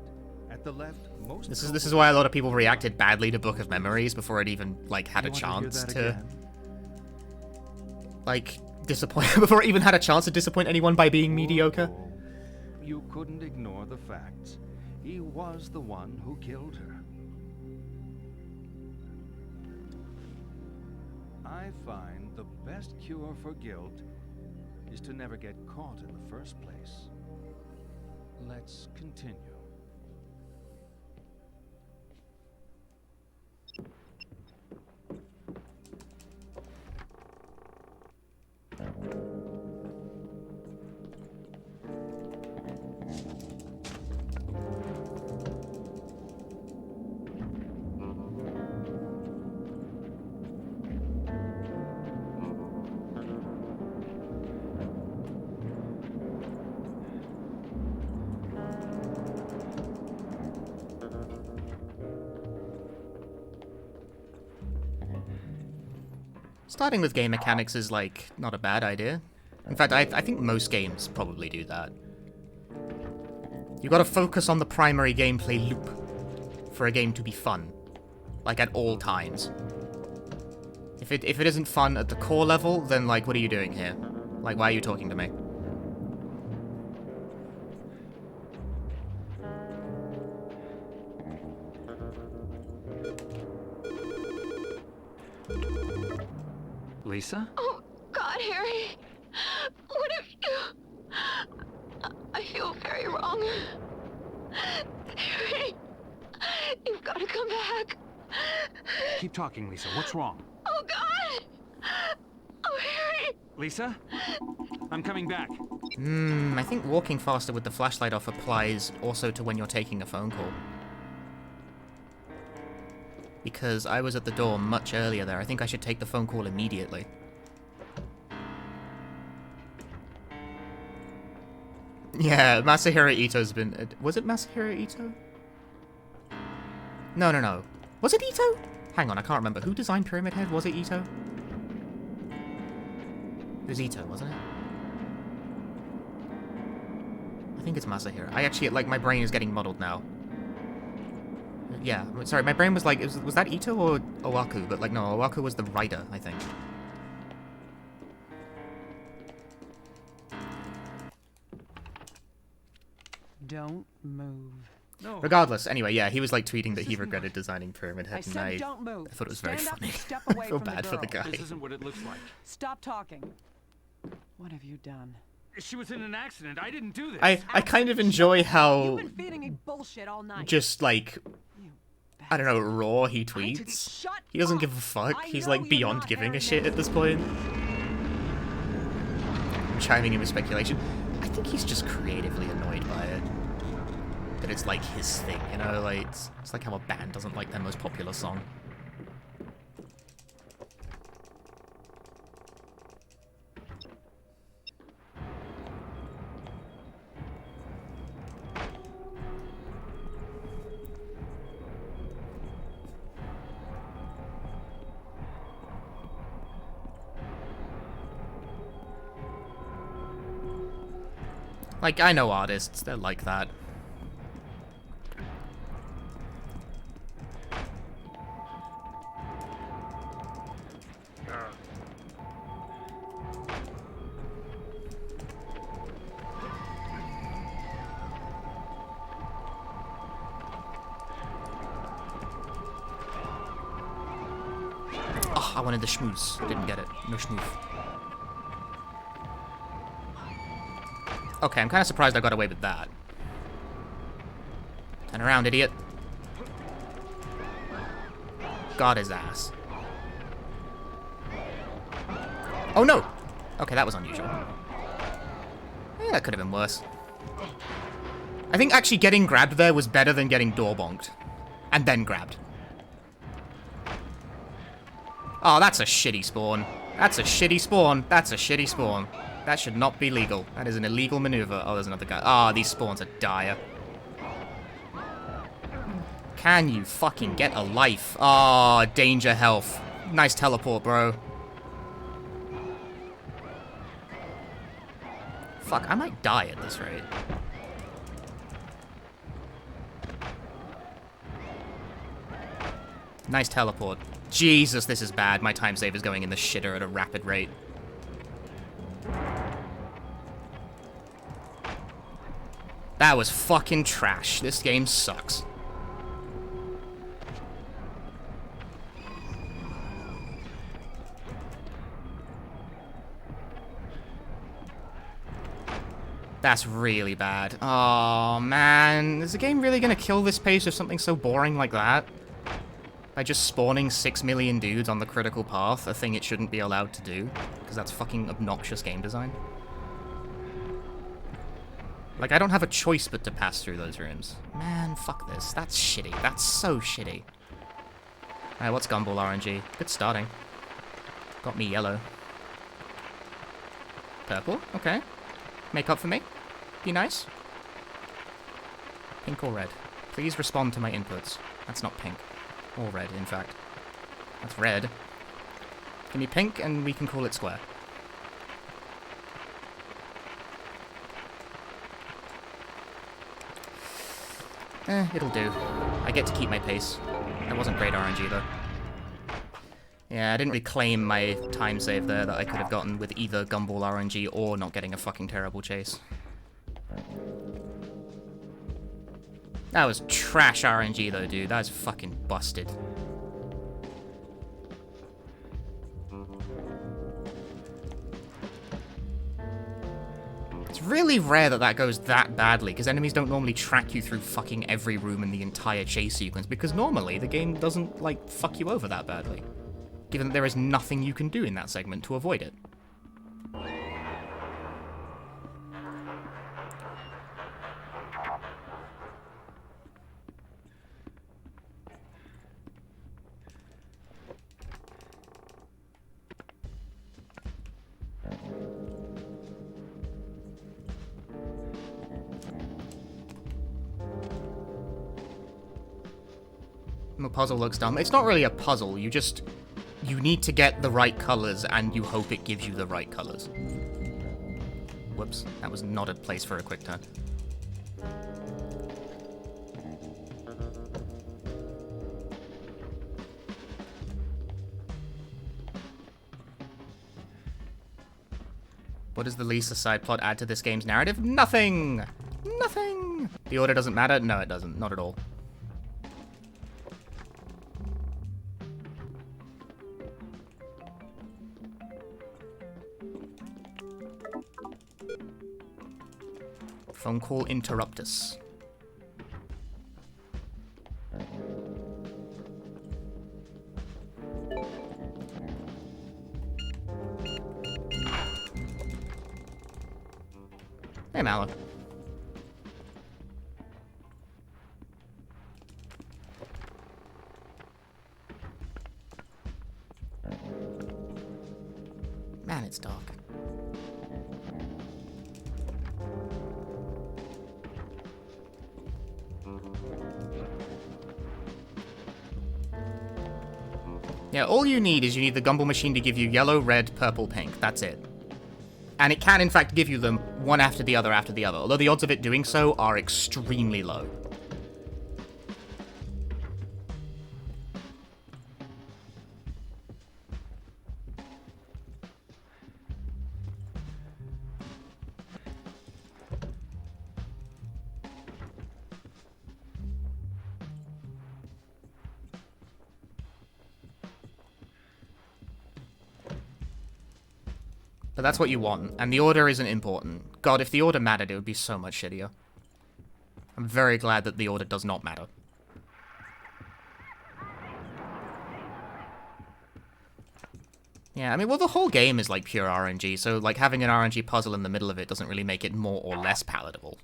B: At the left, most
A: This is why a lot of people reacted badly to Book of Memories before it even like had a chance to like disappoint before it even had a chance to disappoint anyone by being mediocre.
B: You couldn't ignore the facts. He was the one who killed her. I find the best cure for guilt is to never get caught in the first place. Let's continue.
A: Starting with game mechanics is, like, not a bad idea. In fact, I think most games probably do that. You gotta focus on the primary gameplay loop for a game to be fun. Like, at all times. If it isn't fun at the core level, then, like, what are you doing here? Like, why are you talking to me?
C: Lisa?
H: Oh, God, Harry. What have you... I feel very wrong. Harry, you've got to come back.
C: Keep talking, Lisa. What's wrong?
H: Oh, God! Oh, Harry!
C: Lisa? I'm coming back.
A: I think walking faster with the flashlight off applies also to when you're taking a phone call. Because I was at the door much earlier there. I think I should take the phone call immediately. Yeah, Masahiro Ito's been... was it Masahiro Ito? No. Was it Ito? Hang on, I can't remember. Who designed Pyramid Head? Was it Ito? It was Ito, wasn't it? I think it's Masahiro. I actually, like, my brain is getting muddled now. Yeah, sorry, my brain was like, was that Ito or Owaku? But, like, no, Owaku was the writer, I think.
F: Don't move.
C: No.
A: Regardless, anyway, yeah, he was, like, tweeting that he regretted designing Pyramid
F: I
A: Head, and
F: said don't move.
A: I thought it was very
F: Stand up
A: funny.
F: and step
A: I
F: away
A: feel
F: from the
A: bad for the
F: girl.
A: guy.
C: This isn't what it looks like.
F: Stop talking. What have you done?
C: She was in an accident. I didn't do this.
A: I kind of enjoy how
F: You've been feeding me bullshit all night.
A: just, like,
F: You
A: I don't know,
F: bastard.
A: raw he tweets.
F: Shut
A: He doesn't
F: up.
A: give a fuck.
F: I
A: He's,
F: know
A: like,
F: you're
A: beyond
F: not
A: giving a
F: Harry
A: shit at this point. Chiming in with speculation. I think he's just creatively annoyed by it. That it's, like, his thing, you know? Like, it's like how a band doesn't like their most popular song. Like, I know artists, they're like that. Oh, I wanted the schmooze. Didn't get it. No schmooze. Okay, I'm kind of surprised I got away with that. Turn around, idiot. Got his ass. Oh, no! Okay, that was unusual. Yeah, that could have been worse. I think actually getting grabbed there was better than getting door bonked. And then grabbed. Oh, that's a shitty spawn. That's a shitty spawn. That's a shitty spawn. That should not be legal. That is an illegal maneuver. Oh, there's another guy. Ah, these spawns are dire. Can you fucking get a life? Ah, danger health. Nice teleport, bro. Fuck, I might die at this rate. Nice teleport. Jesus, this is bad. My time save is going in the shitter at a rapid rate. That was fucking trash. This game sucks. That's really bad. Oh, man. Is the game really gonna kill this pace of something so boring like that? By just spawning 6 million dudes on the critical path, a thing it shouldn't be allowed to do? Because that's fucking obnoxious game design. Like, I don't have a choice but to pass through those rooms. Man, fuck this. That's shitty. That's so shitty. Alright, what's Gumball RNG? Good starting. Got me yellow. Purple? Okay. Make up for me. Be nice. Pink or red? Please respond to my inputs. That's not pink. Or red, in fact. That's red. Give me pink, and we can call it square. It'll do. I get to keep my pace. That wasn't great RNG, though. Yeah, I didn't reclaim my time save there that I could have gotten with either Gumball RNG or not getting a fucking terrible chase. That was trash RNG, though, dude. That was fucking busted. It's really rare that that goes that badly, because enemies don't normally track you through fucking every room in the entire chase sequence, because normally the game doesn't, like, fuck you over that badly. Given that there is nothing you can do in that segment to avoid it. The puzzle looks dumb. It's not really a puzzle, you need to get the right colors, and you hope it gives you the right colors. Whoops, that was not a place for a quick turn. What does the Lisa side plot add to this game's narrative? Nothing! Nothing! The order doesn't matter? No, it doesn't. Not at all. Phone call interruptus. Hey, Mallow. Man, it's dark. Yeah, all you need is the Gumball machine to give you yellow, red, purple, pink. That's it. And it can, in fact, give you them one after the other, although the odds of it doing so are extremely low. But that's what you want, and the order isn't important. God, if the order mattered, it would be so much shittier. I'm very glad that the order does not matter. Yeah, I mean, well, the whole game is, like, pure RNG, so, like, having an RNG puzzle in the middle of it doesn't really make it more or less palatable.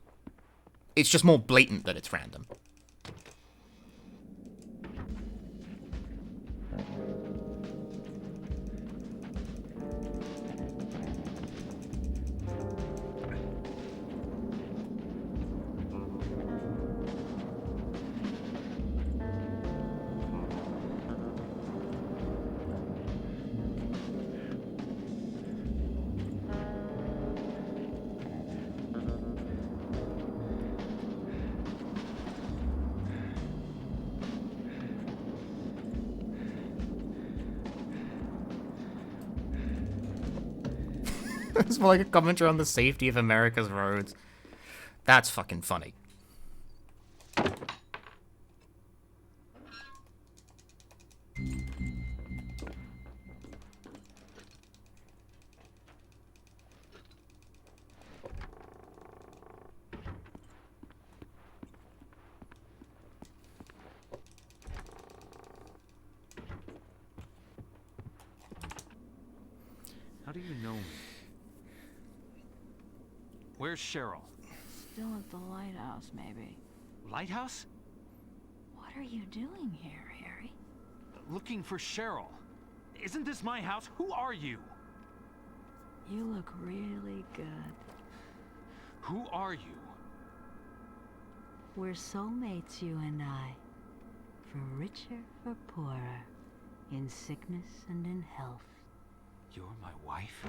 A: It's just more blatant that it's random. It's more like a commentary on the safety of America's roads. That's fucking funny.
C: How do you know me? Where's Cheryl?
J: Still at the lighthouse, maybe.
C: Lighthouse?
J: What are you doing here, Harry?
C: Looking for Cheryl. Isn't this my house? Who are you?
J: You look really good.
C: Who are you?
J: We're soulmates, you and I. For richer, for poorer. In sickness and in health.
C: You're my wife?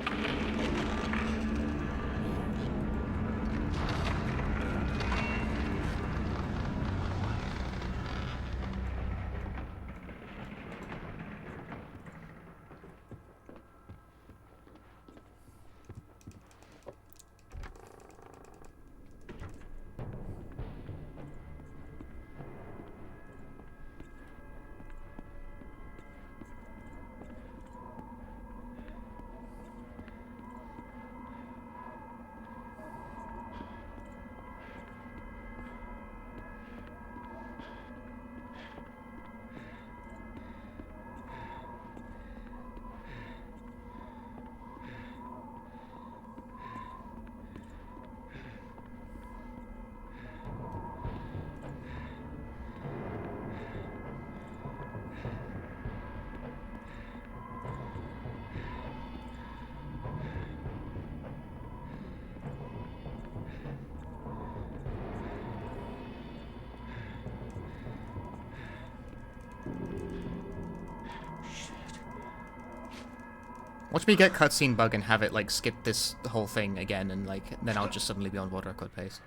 A: Watch me get cutscene bug and have it, like, skip this whole thing again, and, like, then I'll just suddenly be on world record pace.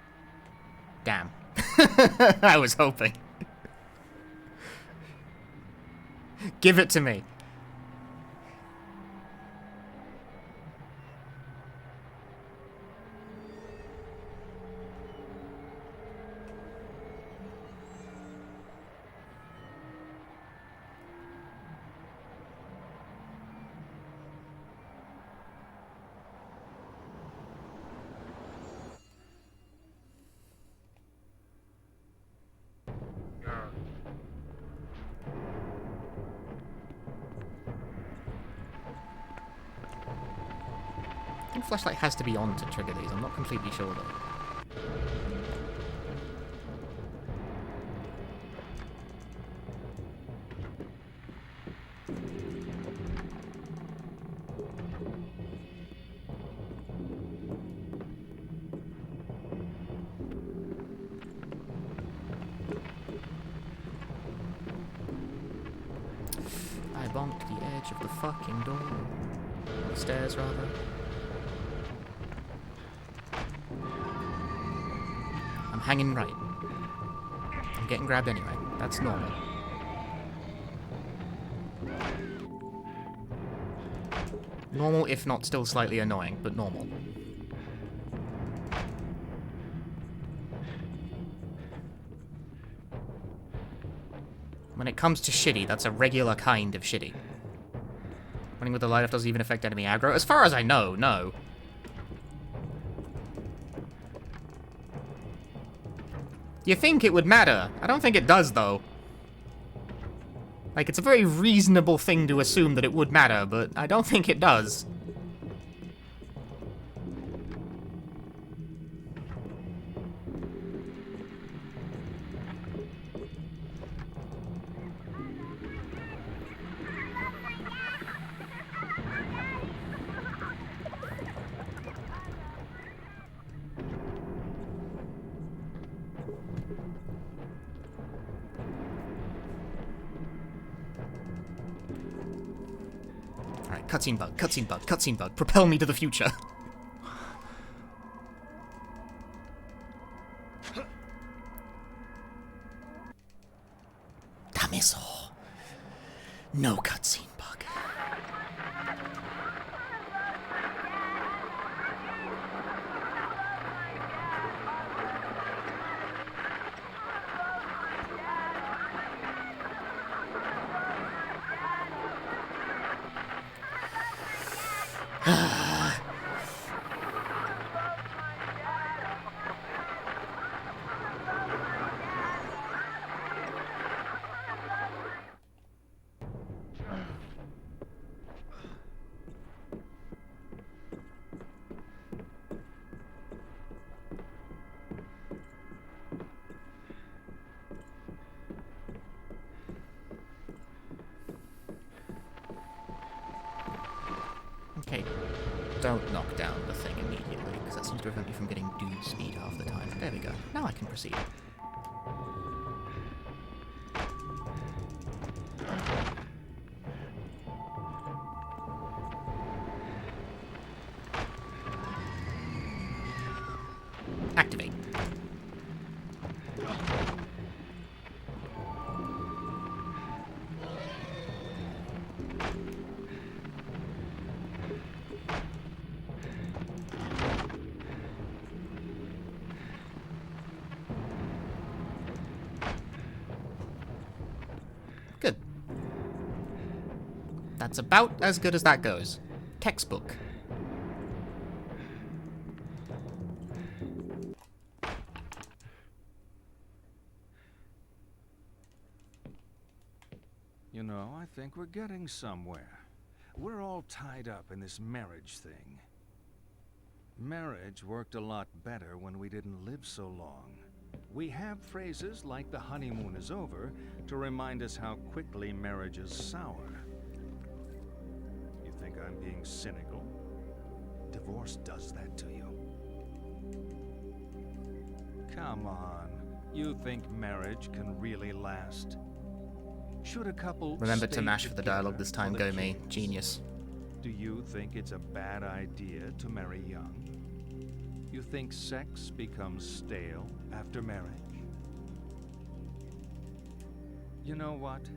A: Damn. I was hoping. Give it to me. I think flashlight has to be on to trigger these. I'm not completely sure though. I bonked the edge of the fucking door. The stairs, rather. I'm hanging right. I'm getting grabbed anyway. That's normal. Normal, if not still slightly annoying, but normal. When it comes to shitty, that's a regular kind of shitty. Running with the light off doesn't even affect enemy aggro. As far as I know, no. You think it would matter? I don't think it does, though. Like, it's a very reasonable thing to assume that it would matter, but I don't think it does. Alright, cutscene bug, cutscene bug, cutscene bug. Propel me to the future. Dameso. No cutscene bug. Okay, don't knock down the thing immediately, because that seems to prevent me from getting dude speed half the time. There we go. Now I can proceed. Activate. Good. That's about as good as that goes. Textbook.
B: You know, I think we're getting somewhere. We're all tied up in this marriage thing. Marriage worked a lot better when we didn't live so long. We have phrases like the honeymoon is over to remind us how quickly marriages sour. You think I'm being cynical? Divorce does that to you. Come on. You think marriage can really last? Should a couple
A: Remember to
B: stay
A: mash for the dialogue this time,
B: together
A: go
B: for the
A: me.
B: kids?
A: Genius.
B: Do you think it's a bad idea to marry young? You think sex becomes stale after marriage? You know what?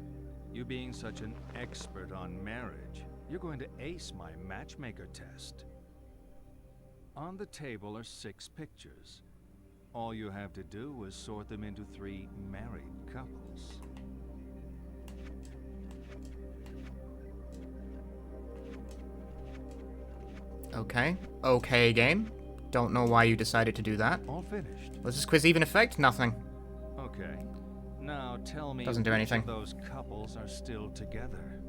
B: You being such an expert on marriage, you're going to ace my matchmaker test. On the table are 6 pictures. All you have to do is sort them into 3 married couples.
A: Okay. Okay, game. Don't know why you decided to do that.
B: All finished.
A: Was this quiz even effect? Nothing.
B: Okay. Now tell me
A: Doesn't do
B: which
A: anything.
B: of those couples are still together.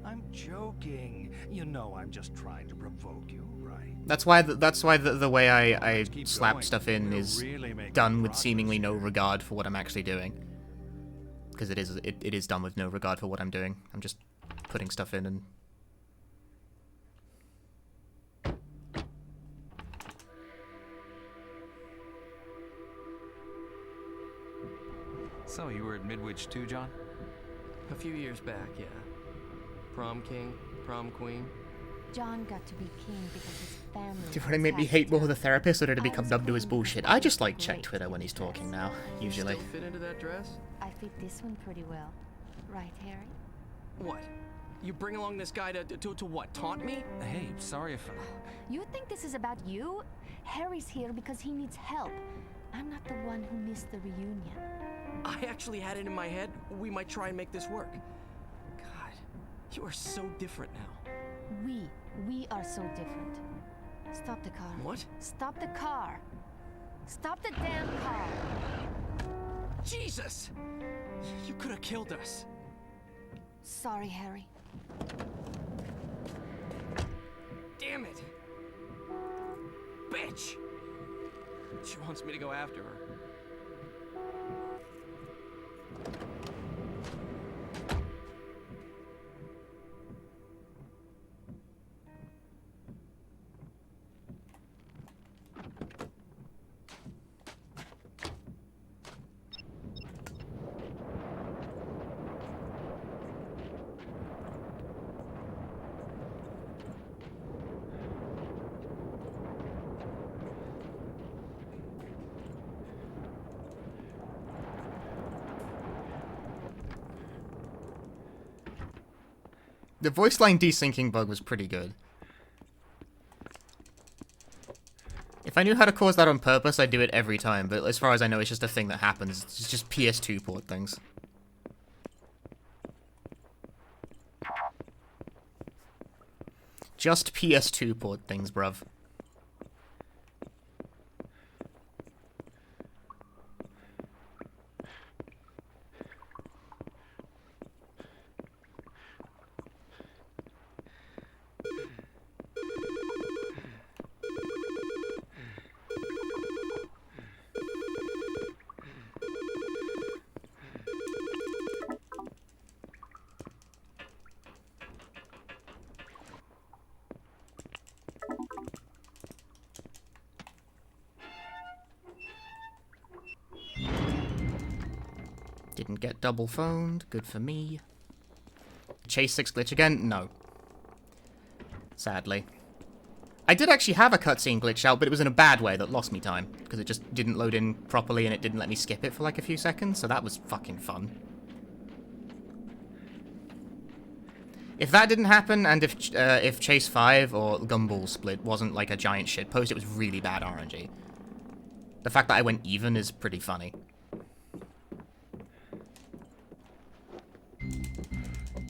B: I'm joking. You know I'm just trying to provoke you, right?
A: That's why the way I
B: Let's keep
A: slap
B: going.
A: stuff in
B: We're
A: is
B: really making
A: done with
B: progress
A: seemingly no
B: here.
A: regard for what I'm actually doing. Because it is done with no regard for what I'm doing. I'm just putting stuff in and...
C: So, you were at Midwich too, John?
K: A few years back, yeah. Prom king, prom queen.
H: John got to be king because his family.
A: Do you want to make me hate more the therapist, or did it become numb to his bullshit? I just like check Twitter when he's talking now, usually.
K: Still fit into that dress?
H: I fit this one pretty well. Right, Harry?
K: What? You bring along this guy to what? Taunt me?
C: Hey, sorry if
H: You think this is about you? Harry's here because he needs help. I'm not the one who missed the reunion.
K: I actually had it in my head we might try and make this work. God, you are so different now.
H: We are so different. Stop the car.
K: What?
H: Stop the car. Stop the damn car.
K: Jesus! You could have killed us.
H: Sorry, Harry.
K: Damn it! Bitch! She wants me to go after her.
A: The voice line desyncing bug was pretty good. If I knew how to cause that on purpose, I'd do it every time, but as far as I know, it's just a thing that happens. It's just PS2 port things. Just PS2 port things, bruv. Didn't get double phoned. Good for me. Chase 6 glitch again? No. Sadly. I did actually have a cutscene glitch out, but it was in a bad way that lost me time, because it just didn't load in properly and it didn't let me skip it for like a few seconds, so that was fucking fun. If that didn't happen, and if Chase 5 or Gumball Split wasn't like a giant shitpost, it was really bad RNG. The fact that I went even is pretty funny.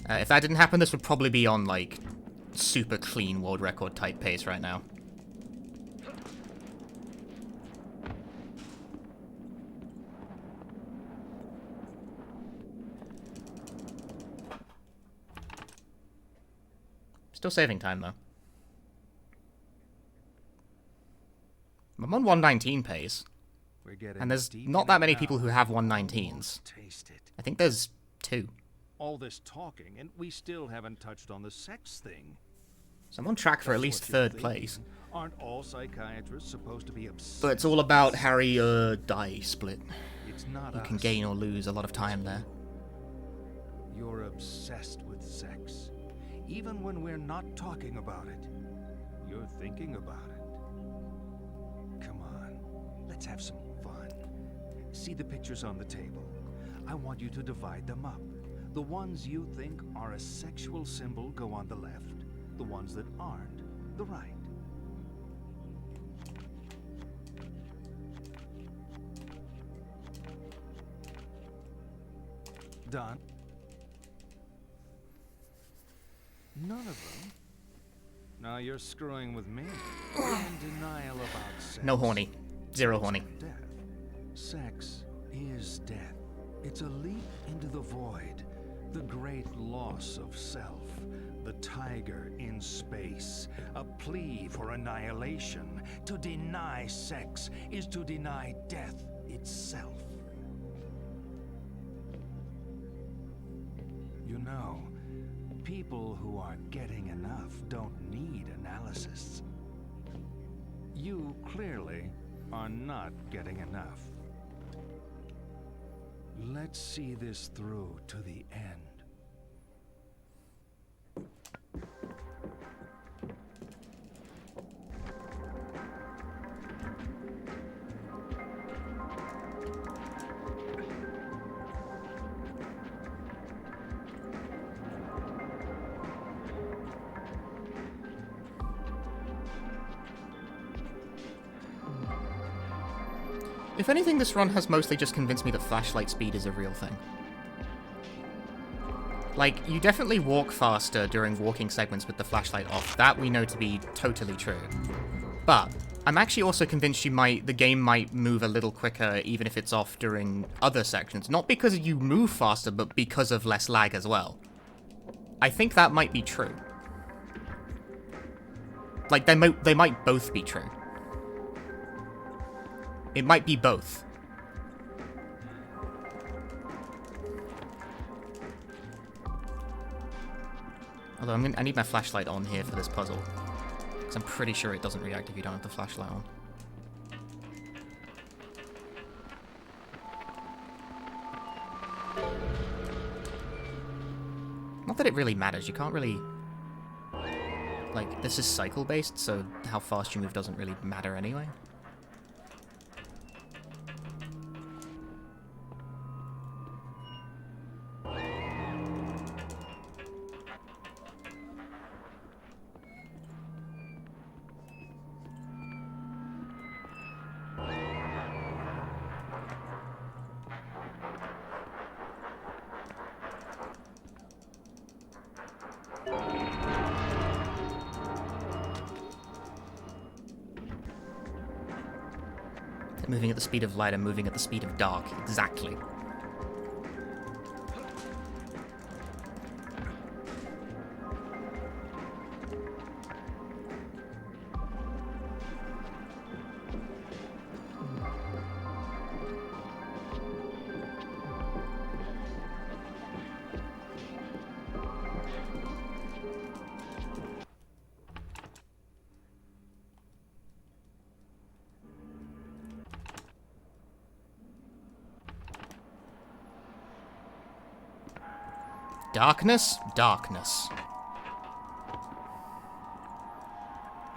A: If that didn't happen, this would probably be on, like, super clean world record type pace right now. Still saving time, though. I'm on 119 pace. And there's not that many people who have 119s. I think there's 2.
B: All this talking, and we still haven't touched on the sex thing.
A: So I'm on track for at least 3rd place.
B: Aren't all psychiatrists supposed to be obsessed?
A: But it's all about Harry, die split.
B: It's not
A: You can
B: us.
A: gain or lose a lot of time there.
B: You're obsessed with sex. Even when we're not talking about it, you're thinking about it. Come on, let's have some fun. See the pictures on the table. I want you to divide them up. The ones you think are a sexual symbol go on the left. The ones that aren't, the right. Done? None of them? Now you're screwing with me. You're in denial about sex.
A: No horny. 0 horny.
B: Death. Sex is death. It's a leap into the void. The great loss of self. The tiger in space. A plea for annihilation. To deny sex is to deny death itself. You know, people who are getting enough don't need analysis. You clearly are not getting enough. Let's see this through to the end.
A: If anything, this run has mostly just convinced me that flashlight speed is a real thing. Like, you definitely walk faster during walking segments with the flashlight off. That we know to be totally true. But I'm actually also convinced the game might move a little quicker even if it's off during other sections. Not because you move faster, but because of less lag as well. I think that might be true. Like, they might both be true. It might be both. Although I need my flashlight on here for this puzzle. Because I'm pretty sure it doesn't react if you don't have the flashlight on. Not that it really matters, you can't really... Like, this is cycle-based, so how fast you move doesn't really matter anyway. Moving at the speed of light and moving at the speed of dark. Exactly. Darkness, darkness.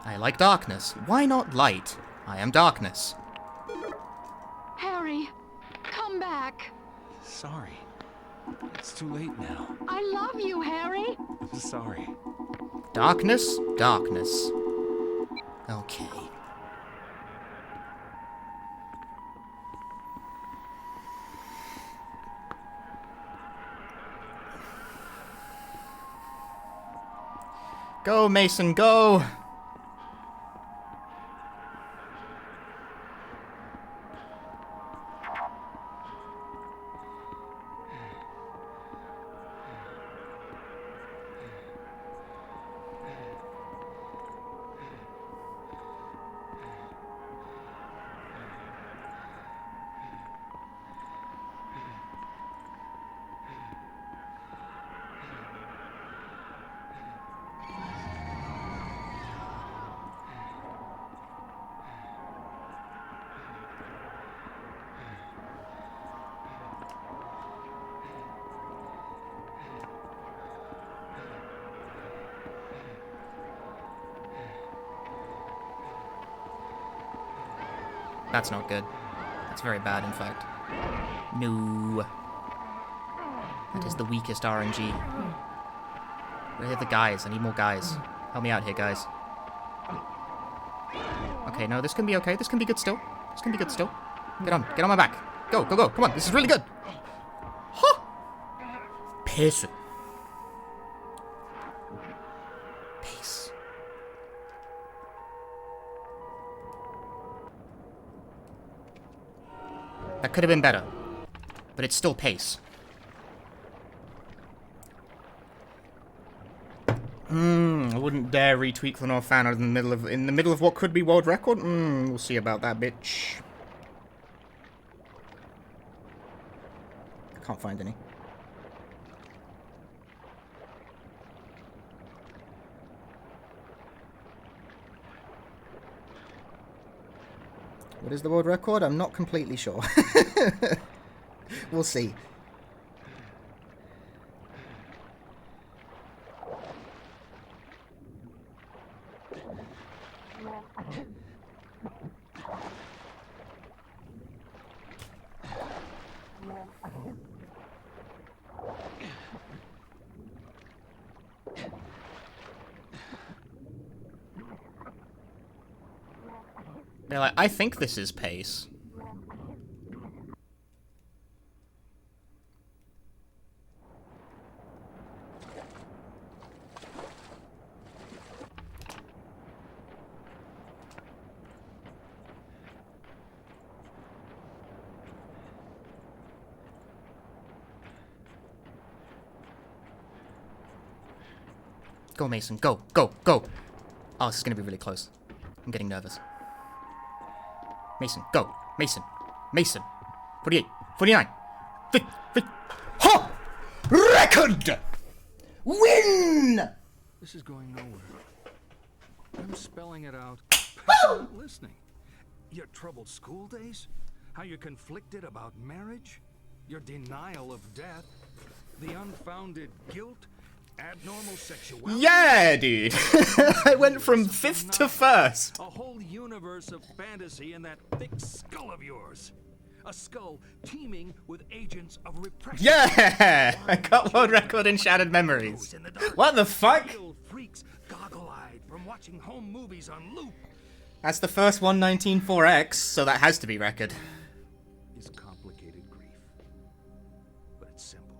A: I like darkness. Why not light? I am darkness.
H: Harry, come back.
C: Sorry. It's too late now.
H: I love you, Harry.
C: Sorry.
A: Darkness, darkness. Okay. Go, Mason, go! That's not good. That's very bad, in fact. No. That is the weakest RNG. Where are the guys? I need more guys. Help me out here, guys. Okay, no, this can be okay. This can be good still. This can be good still. Get on my back. Go, go, go. Come on, this is really good. Huh! Piss. Peace. That could have been better. But it's still pace. I wouldn't dare retweet the North fan in the middle of what could be world record. We'll see about that, bitch. I can't find any. What is the world record? I'm not completely sure. We'll see. They're like, I think this is pace. Go, Mason. Go, go, go. Oh, this is going to be really close. I'm getting nervous. Mason, go. Mason. Mason. 48. 49. 50. Ha! Record! Win!
B: This is going nowhere. I'm spelling it out. You're not listening. Your troubled school days? How you're conflicted about marriage? Your denial of death? The unfounded guilt? Abnormal sexuality?
A: Yeah, dude. I went from 5th to 1st.
B: A whole universe of fantasy in that thick skull of yours. A skull teeming with agents of repression.
A: Yeah! I got world record in Shattered Memories. What the fuck?
B: Freaks goggle-eyed from watching home movies on loop.
A: That's the first 119.4x, so that has to be record.
B: It's complicated grief. But it's simple,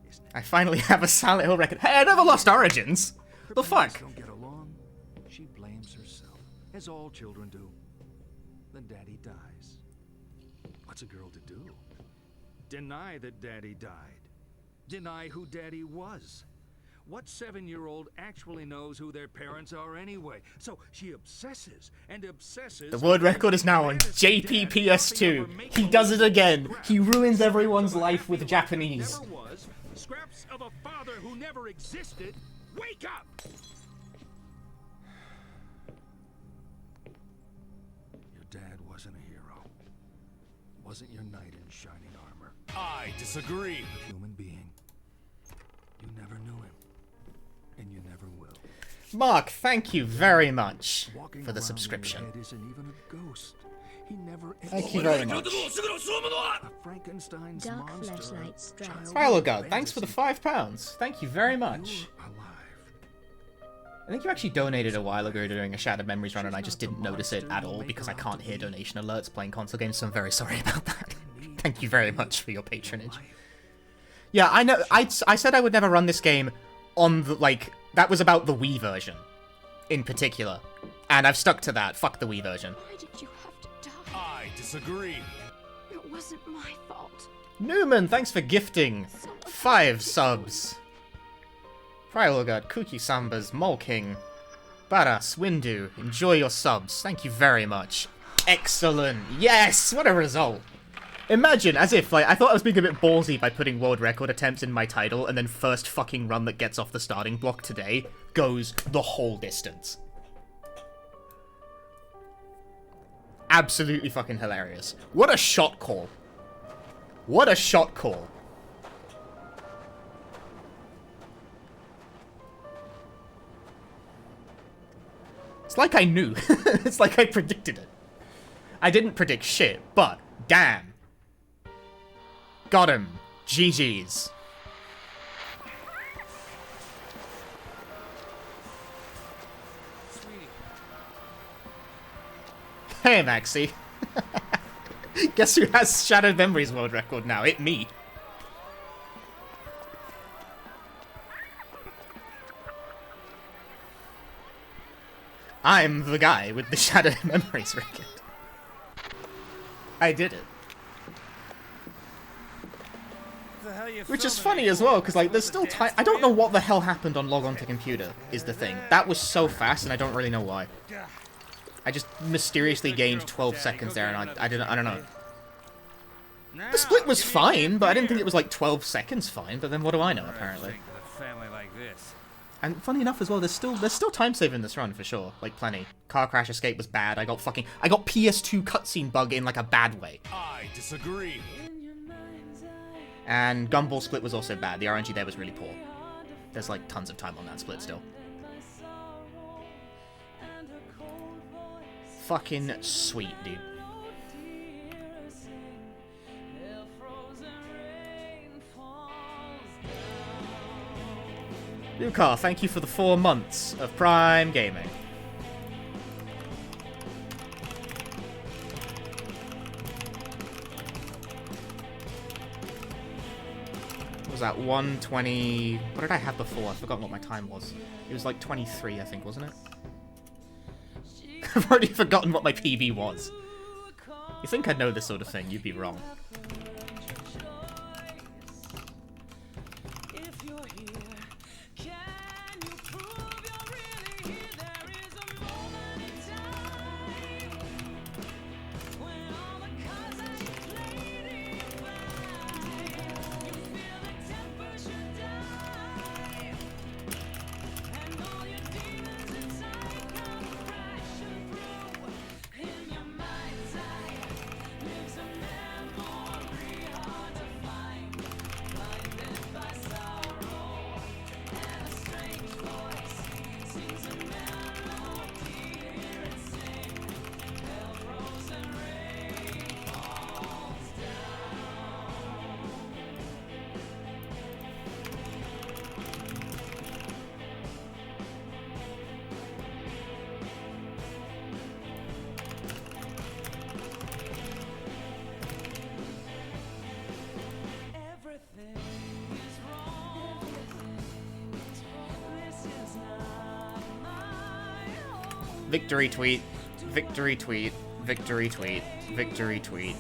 B: isn't it?
A: I finally have a Silent Hill record. Hey, I never lost Origins. The fuck?
B: Don't get along. She blames herself, as all children do. Then Daddy dies. What's a girl to do? Deny that Daddy died. Deny who Daddy was. What 7-year-old actually knows who their parents are anyway? So she obsesses and obsesses.
A: The world record is now on JPPS2. He does it again. He ruins everyone's life with Japanese.
B: Never was. Scraps of a father who never existed. Wake up! Your dad wasn't a hero. Wasn't your knight in shining armor.
C: I disagree.
B: A human being. You never knew him. And you never will.
A: Mark, thank you very much
B: Walking
A: for the
B: around in your
A: subscription.
B: head isn't even a ghost. He never
A: Thank you very much.
B: A Frankenstein's
H: Dark
B: monster.
H: flashlight strikes.
A: Spiralgard, thanks for the £5. Thank you very much.
B: You're alive.
A: I think you actually donated a while ago during a Shattered Memories run, and I just didn't notice it at all because I can't hear donation alerts playing console games, so I'm very sorry about that. Thank you very much for your patronage. Yeah, I know. I said I would never run this game on the, like, that was about the Wii version in particular. And I've stuck to that. Fuck the Wii version.
H: Why did you have to die?
C: I disagree.
H: It wasn't my fault.
A: Newman, thanks for gifting 5 subs. Priologard, Kuki Sambas, Molking, Baras, Windu, enjoy your subs. Thank you very much. Excellent. Yes, what a result. Imagine, as if, like, I thought I was being a bit ballsy by putting world record attempts in my title, and then first fucking run that gets off the starting block today goes the whole distance. Absolutely fucking hilarious. What a shot call. What a shot call. It's like I knew. It's like I predicted it. I didn't predict shit, but damn. Got him. GG's.
D: Sweetie.
A: Hey, Maxie. Guess who has Shattered Memories world record now? It me. I'm the guy with the Shattered Memories record. I did it. Which is funny as well, because, like, there's still time. I don't know what the hell happened on Log On to Computer, is the thing. That was so fast, and I don't really know why. I just mysteriously gained 12 seconds there, and I don't know. The split was fine, but I didn't think it was, like, 12 seconds fine, but then what do I know, apparently. And funny enough as well, there's still time save in this run, for sure. Like, plenty. Car crash escape was bad. I got PS2 cutscene bug in, like, a bad way.
C: I disagree.
A: And Gumball split was also bad. The RNG there was really poor. There's, like, tons of time on that split still. Fucking sweet, dude. Lucar, thank you for the 4 months of Prime Gaming. What was that, 1:20... What did I have before? I've forgotten what my time was. It was like 23, I think, wasn't it? I've already forgotten what my PB was. You think I'd know this sort of thing, you'd be wrong. Victory tweet, victory tweet, victory tweet, victory tweet.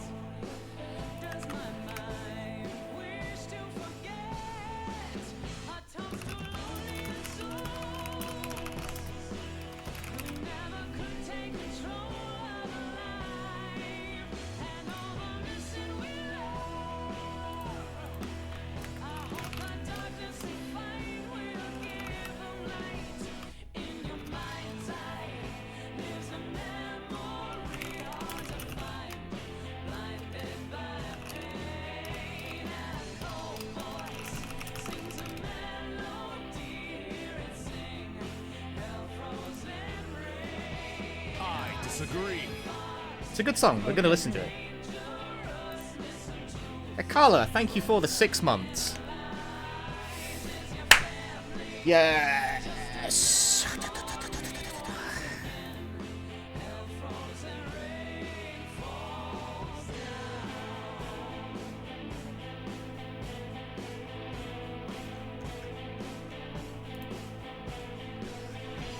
B: disagree.
A: It's a good song. We're gonna listen to it. Carla, thank you for the 6 months. Yes.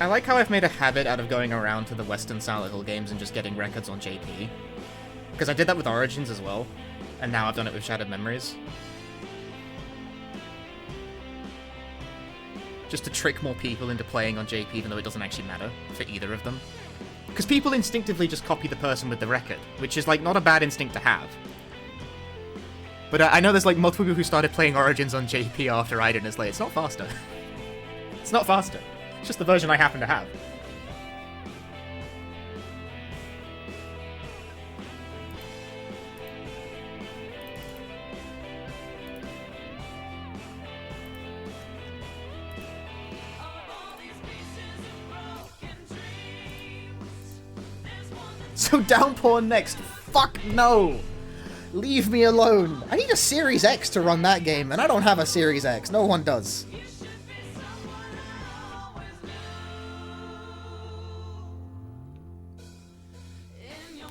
A: I like how I've made a habit out of going around to the Western Silent Hill games and just getting records on JP. Because I did that with Origins as well, and now I've done it with Shattered Memories. Just to trick more people into playing on JP, even though it doesn't actually matter for either of them. Because people instinctively just copy the person with the record, which is, like, not a bad instinct to have. But I know there's, like, multiple people who started playing Origins on JP after I did, and it's like, it's not faster. It's not faster. It's just the version I happen to have. So Downpour next. Fuck no. Leave me alone. I need a Series X to run that game, and I don't have a Series X. No one does.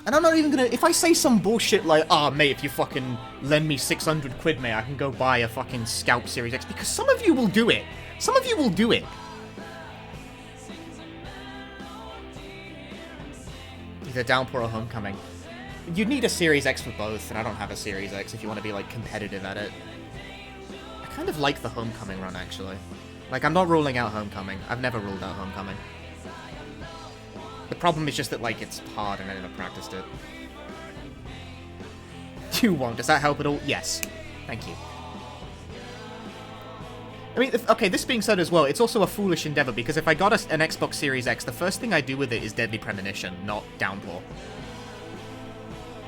A: And I'm not even gonna... If I say some bullshit like, ah, mate, if you fucking lend me 600 quid, mate, I can go buy a fucking Scout Series X. Because some of you will do it. Some of you will do it. Either Downpour or Homecoming. You'd need a Series X for both, and I don't have a Series X if you want to be, like, competitive at it. I kind of like the Homecoming run, actually. Like, I'm not ruling out Homecoming. I've never ruled out Homecoming. The problem is just that, like, it's hard and I never practiced it. You won't. Does that help at all? Yes. Thank you. I mean, okay, this being said as well, it's also a foolish endeavor, because if I got an Xbox Series X, the first thing I do with it is Deadly Premonition, not Downpour.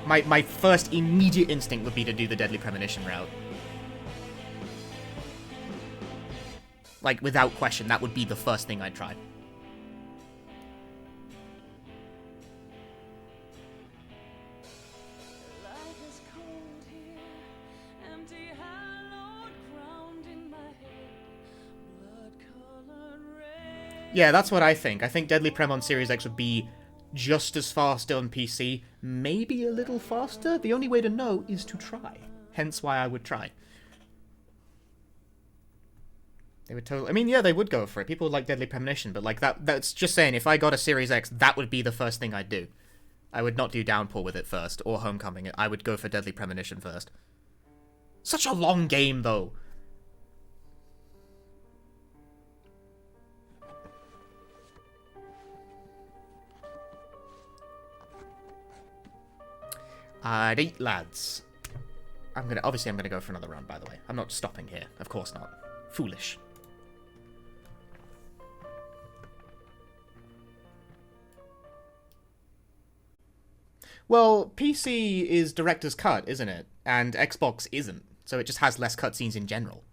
A: My first immediate instinct would be to do the Deadly Premonition route. Like, without question, that would be the first thing I'd try. Yeah, that's what I think. I think Deadly Prem on Series X would be just as fast on PC, maybe a little faster. The only way to know is to try. Hence why I would try. They would totally... I mean, yeah, they would go for it. People would like Deadly Premonition, but like that's just saying, if I got a Series X, that would be the first thing I'd do. I would not do Downpour with it first, or Homecoming. I would go for Deadly Premonition first. Such a long game, though. Alright, lads. Obviously I'm gonna go for another run, by the way. I'm not stopping here. Of course not. Foolish. Well, PC is director's cut, isn't it? And Xbox isn't. So it just has less cutscenes in general.